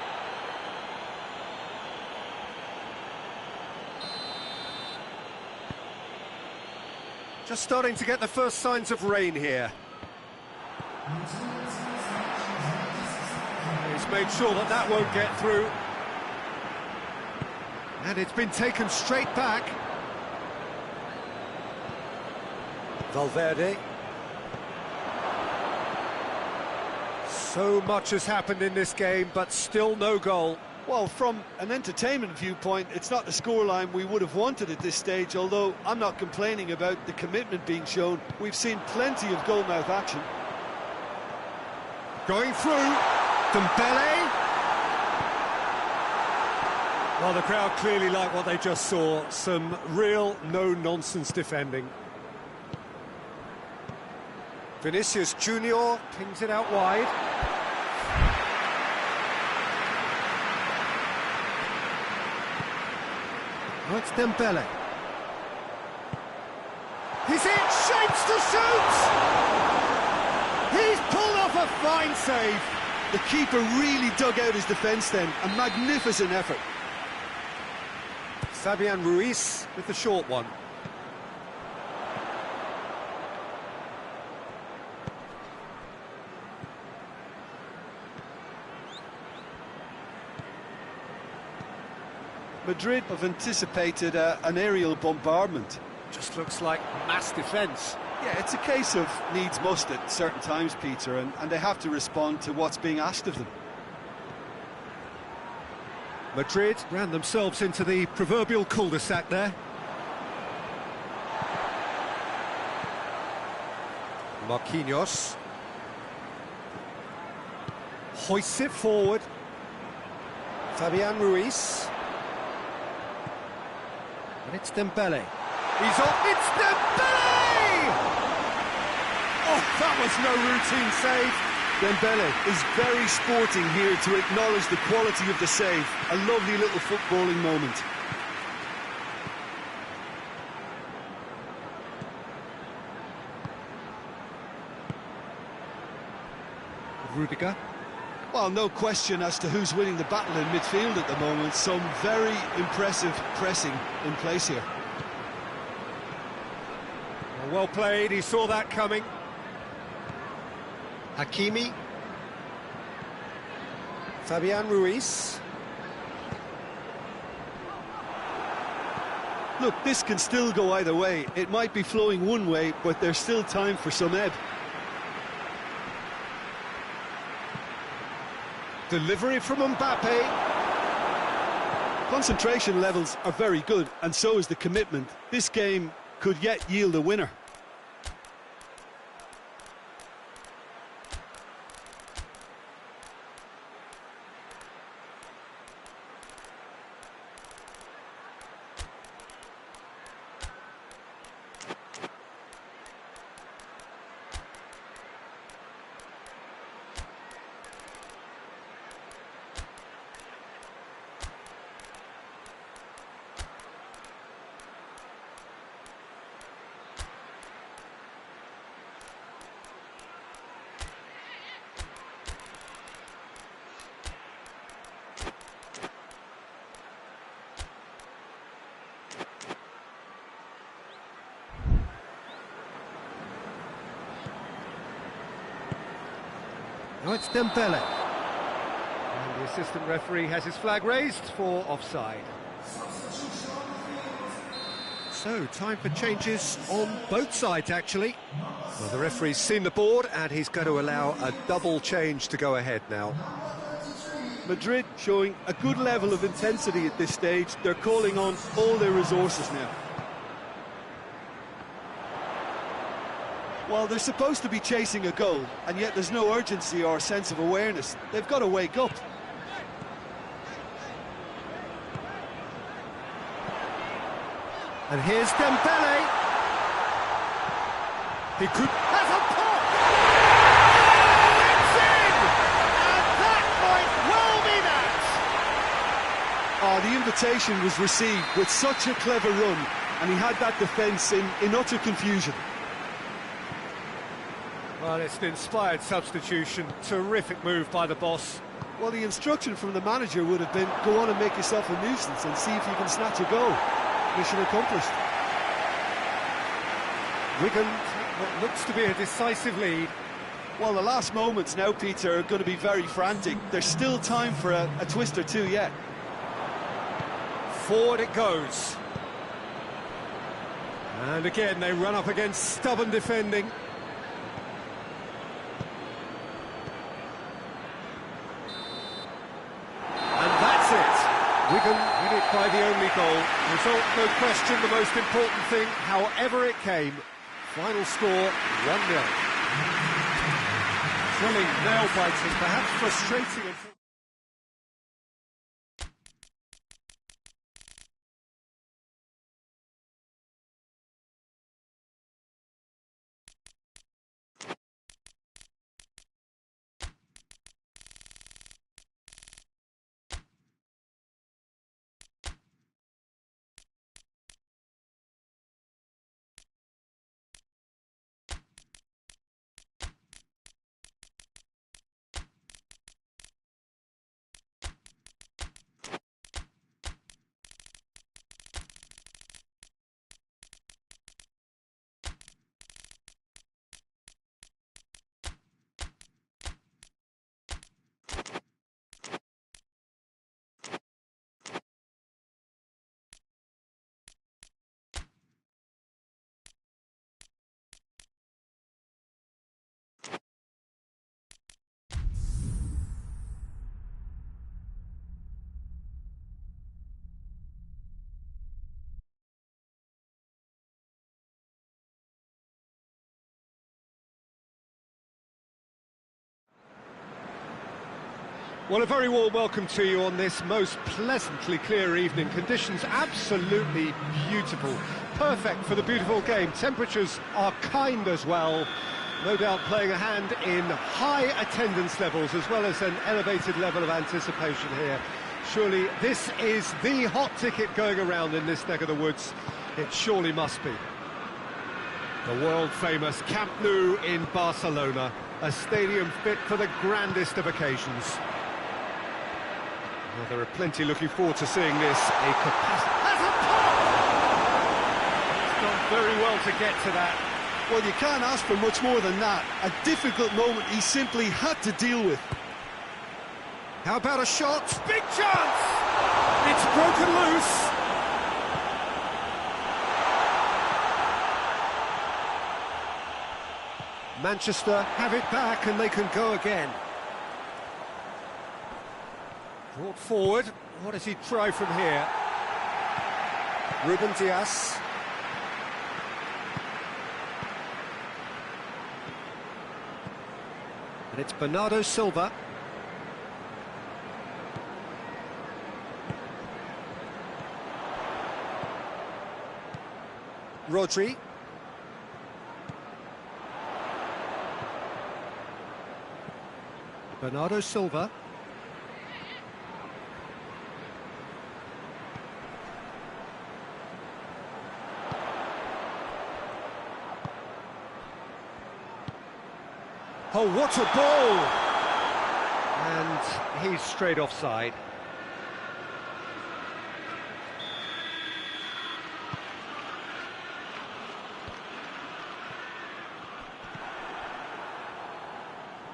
Just starting to get the first signs of rain here. He's made sure that that won't get through. And it's been taken straight back. Valverde. So much has happened in this game, but still no goal. Well, from an entertainment viewpoint, it's not the scoreline we would have wanted at this stage, although I'm not complaining about the commitment being shown. We've seen plenty of goalmouth action. Going through, Dembele. Well, the crowd clearly like what they just saw. Some real no-nonsense defending. Vinicius Junior Pings it out wide. Oh, it's Dembele. He's in, shapes to shoot! He's pulled off a fine save. The keeper really dug out his defence then, a magnificent effort. Fabian Ruiz with the short one. Madrid have anticipated an aerial bombardment. Just looks like mass defence. Yeah, it's a case of needs must at certain times, Peter, and they have to respond to what's being asked of them. Madrid ran themselves into the proverbial cul-de-sac there. Marquinhos hoists it forward. Fabian Ruiz. And it's Dembele. He's on. It's Dembele! Oh, that was no routine save. Dembele is very sporting here to acknowledge the quality of the save. A lovely little footballing moment. Rudiger. Well, no question as to who's winning the battle in midfield at the moment. Some very impressive pressing in place here. Well played, he saw that coming. Hakimi. Fabian Ruiz. Look, this can still go either way. It might be flowing one way, but there's still time for some ebb. Delivery from Mbappe. Concentration levels are very good, and so is the commitment. This game could yet yield a winner. Now it's Dembele. And the assistant referee has his flag raised for offside. So, time for changes on both sides, actually. Well, the referee's seen the board, and he's going to allow a double change to go ahead now. Madrid showing a good level of intensity at this stage. They're calling on all their resources now. Well, they're supposed to be chasing a goal, and yet there's no urgency or sense of awareness. They've got to wake up. And here's Dembele. He could have a pop! It's in! And that might well be that! Oh, the invitation was received with such a clever run, and he had that defence in utter confusion. Well, it's an inspired substitution. Terrific move by the boss. Well, the instruction from the manager would have been, go on and make yourself a nuisance and see if you can snatch a goal. Mission accomplished. Wigan take what looks to be a decisive lead. Well, the last moments now, Peter, are going to be very frantic. There's still time for a twist or two yet. Forward it goes. And again, they run up against stubborn defending. Wigan win it by the only goal. Result, no question, the most important thing, however it came. Final score, 1-0. Thrilling, nail-biting, perhaps frustrating. Well, a very warm welcome to you on this most pleasantly clear evening. Conditions absolutely beautiful. Perfect for the beautiful game. Temperatures are kind as well. No doubt playing a hand in high attendance levels as well as an elevated level of anticipation here. Surely this is the hot ticket going around in this neck of the woods. It surely must be. The world-famous Camp Nou in Barcelona, a stadium fit for the grandest of occasions. Well, there are plenty looking forward to seeing this. A capacity... That's a pop! It's done very well to get to that. Well, you can't ask for much more than that. A difficult moment he simply had to deal with. How about a shot? Big chance! It's broken loose. Manchester have it back and they can go again. Brought forward. What does he try from here? Ruben Dias. And it's Bernardo Silva. Rodri. Bernardo Silva. Oh, what a ball! And he's straight offside.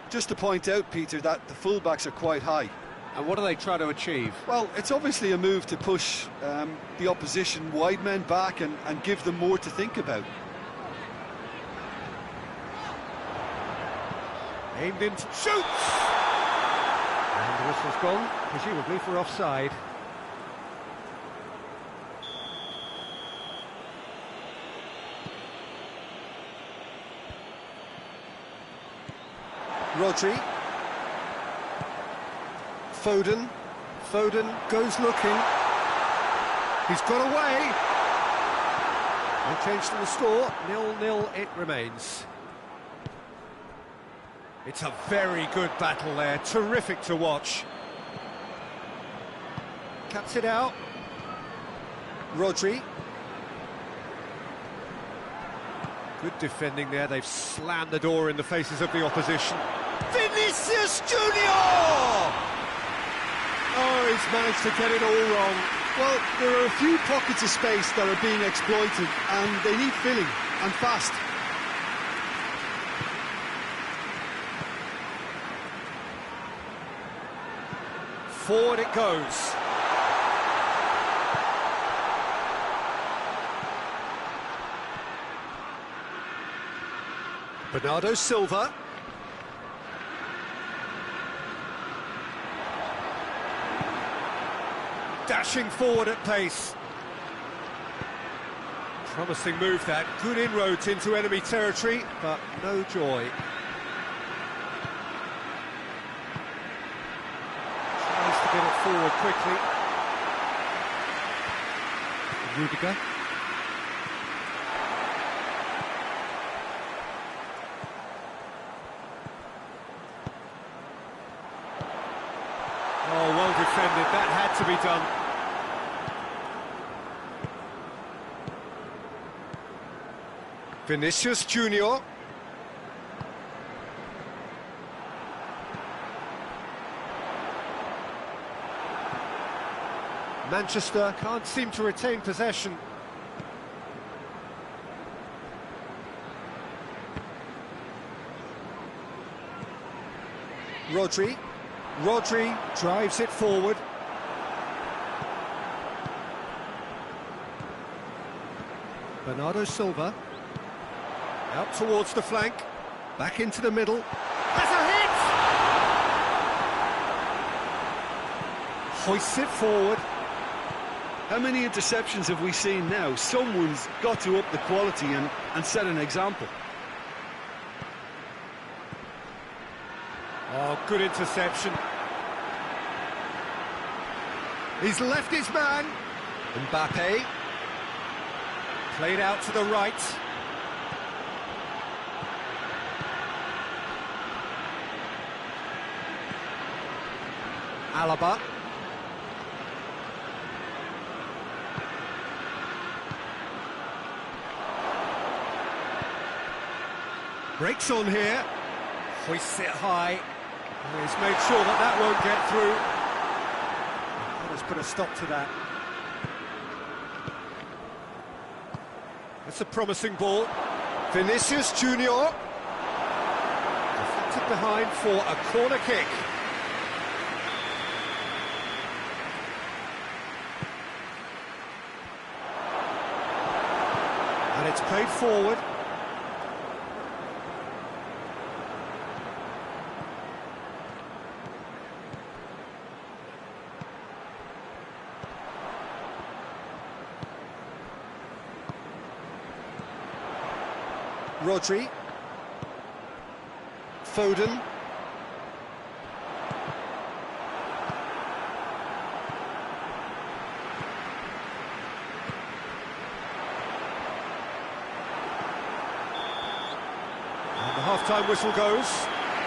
Just to point out, Peter, that the fullbacks are quite high. And what do they try to achieve? Well, it's obviously a move to push the opposition wide men back and give them more to think about. Aimed in, shoots! And the whistle's gone, presumably for offside. Rodri. Foden. Foden goes looking. He's got away. No change to the score. 0-0 it remains. It's a very good battle there. Terrific to watch. Cuts it out. Rodri. Good defending there. They've slammed the door in the faces of the opposition. Vinicius Junior! Oh, he's managed to get it all wrong. Well, there are a few pockets of space that are being exploited, and they need filling, and fast. Forward it goes. Bernardo Silva. Dashing forward at pace. Promising move that. Good inroads into enemy territory, but no joy. Tries to get it forward quickly. Rudiger. Oh, well defended. That had to be done. Vinicius Junior. Manchester can't seem to retain possession. Rodri. Rodri drives it forward. Bernardo Silva. Out towards the flank. Back into the middle. Has a hit! Hoists it forward. How many interceptions have we seen now? Someone's got to up the quality and set an example. Oh, good interception. He's left his man. Mbappe. Played out to the right. Alaba. Breaks on here. Hoists it high. And he's made sure that that won't get through. Let's put a stop to that. That's a promising ball. Vinicius Junior. Deflected behind for a corner kick. And it's played forward. Rodri. Foden. And the half-time whistle goes.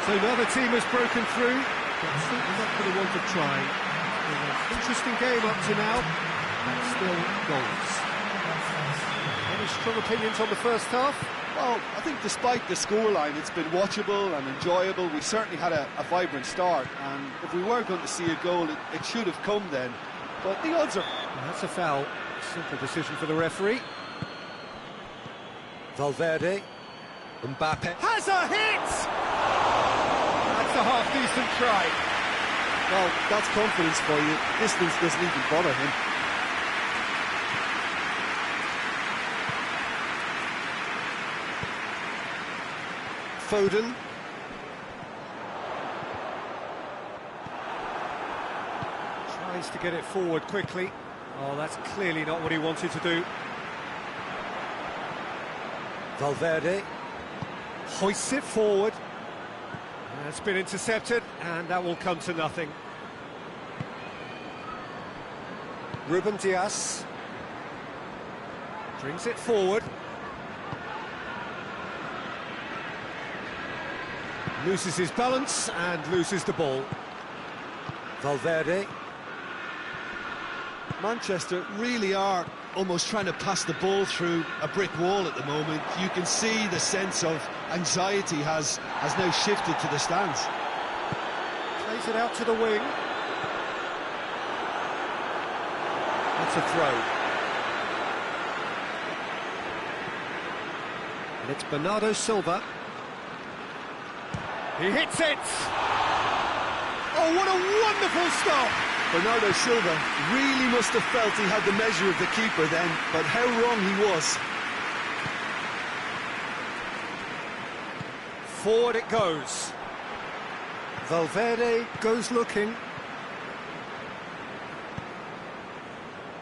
So now the team has broken through, but certainly not for the want of trying. It's been an interesting game up to now, and still goals. Any strong opinions on the first half? Well, I think despite the scoreline, it's been watchable and enjoyable. We certainly had a vibrant start, and if we were going to see a goal, it should have come then. But the odds are... Well, that's a foul. Simple decision for the referee. Valverde. Mbappe. Has a hit! That's a half-decent try. Well, that's confidence for you. Distance doesn't even bother him. Foden. Tries to get it forward quickly. Oh, that's clearly not what he wanted to do. Valverde. Hoists it forward. It's been intercepted, and that will come to nothing. Ruben Dias. Brings it forward. Loses his balance and loses the ball. Valverde. Manchester really are almost trying to pass the ball through a brick wall at the moment. You can see the sense of anxiety has now shifted to the stands. Plays it out to the wing. That's a throw. And it's Bernardo Silva. He hits it! Oh, what a wonderful stop! Bernardo Silva really must have felt he had the measure of the keeper then, but how wrong he was. Forward it goes. Valverde goes looking.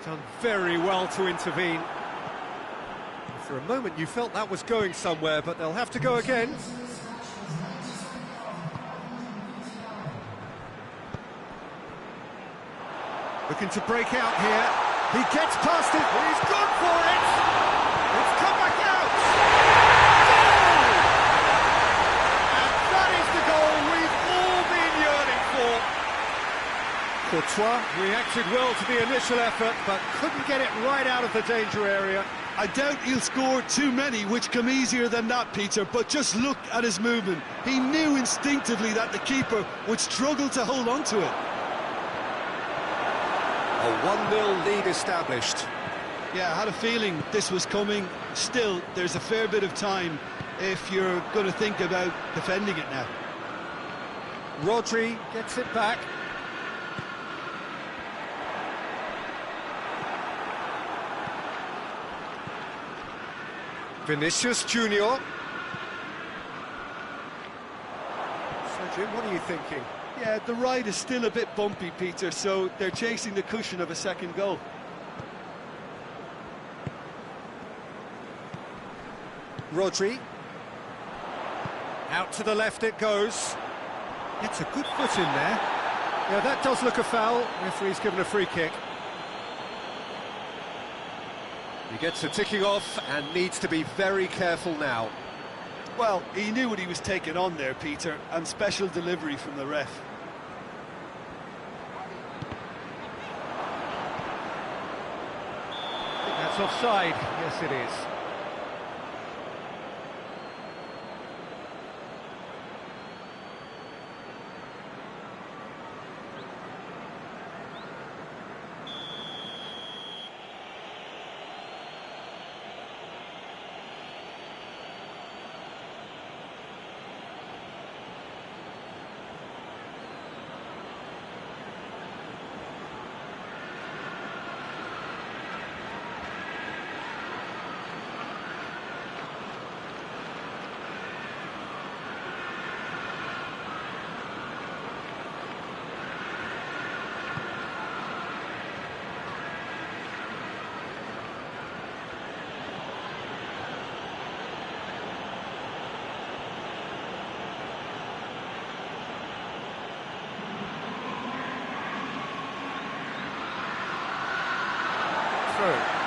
Done very well to intervene. For a moment you felt that was going somewhere, but they'll have to go again. Looking to break out here. He gets past it. He's gone for it. It's come back out. Goal! And that is the goal we've all been yearning for. Courtois reacted well to the initial effort, but couldn't get it right out of the danger area. I doubt he'll score too many, which come easier than that, Peter, but just look at his movement. He knew instinctively that the keeper would struggle to hold on to it. A 1-0 lead established. Yeah, I had a feeling this was coming. Still, there's a fair bit of time if you're going to think about defending it now. Rodri gets it back. Vinicius Junior. So, Jim, what are you thinking? Yeah, the ride is still a bit bumpy, Peter, so they're chasing the cushion of a second goal. Rodri. Out to the left it goes. It's a good foot in there. Yeah, that does look a foul. Referee's given a free kick. He gets a ticking off and needs to be very careful now. Well, he knew what he was taking on there, Peter, and special delivery from the ref. I think that's offside. Yes, it is. Through.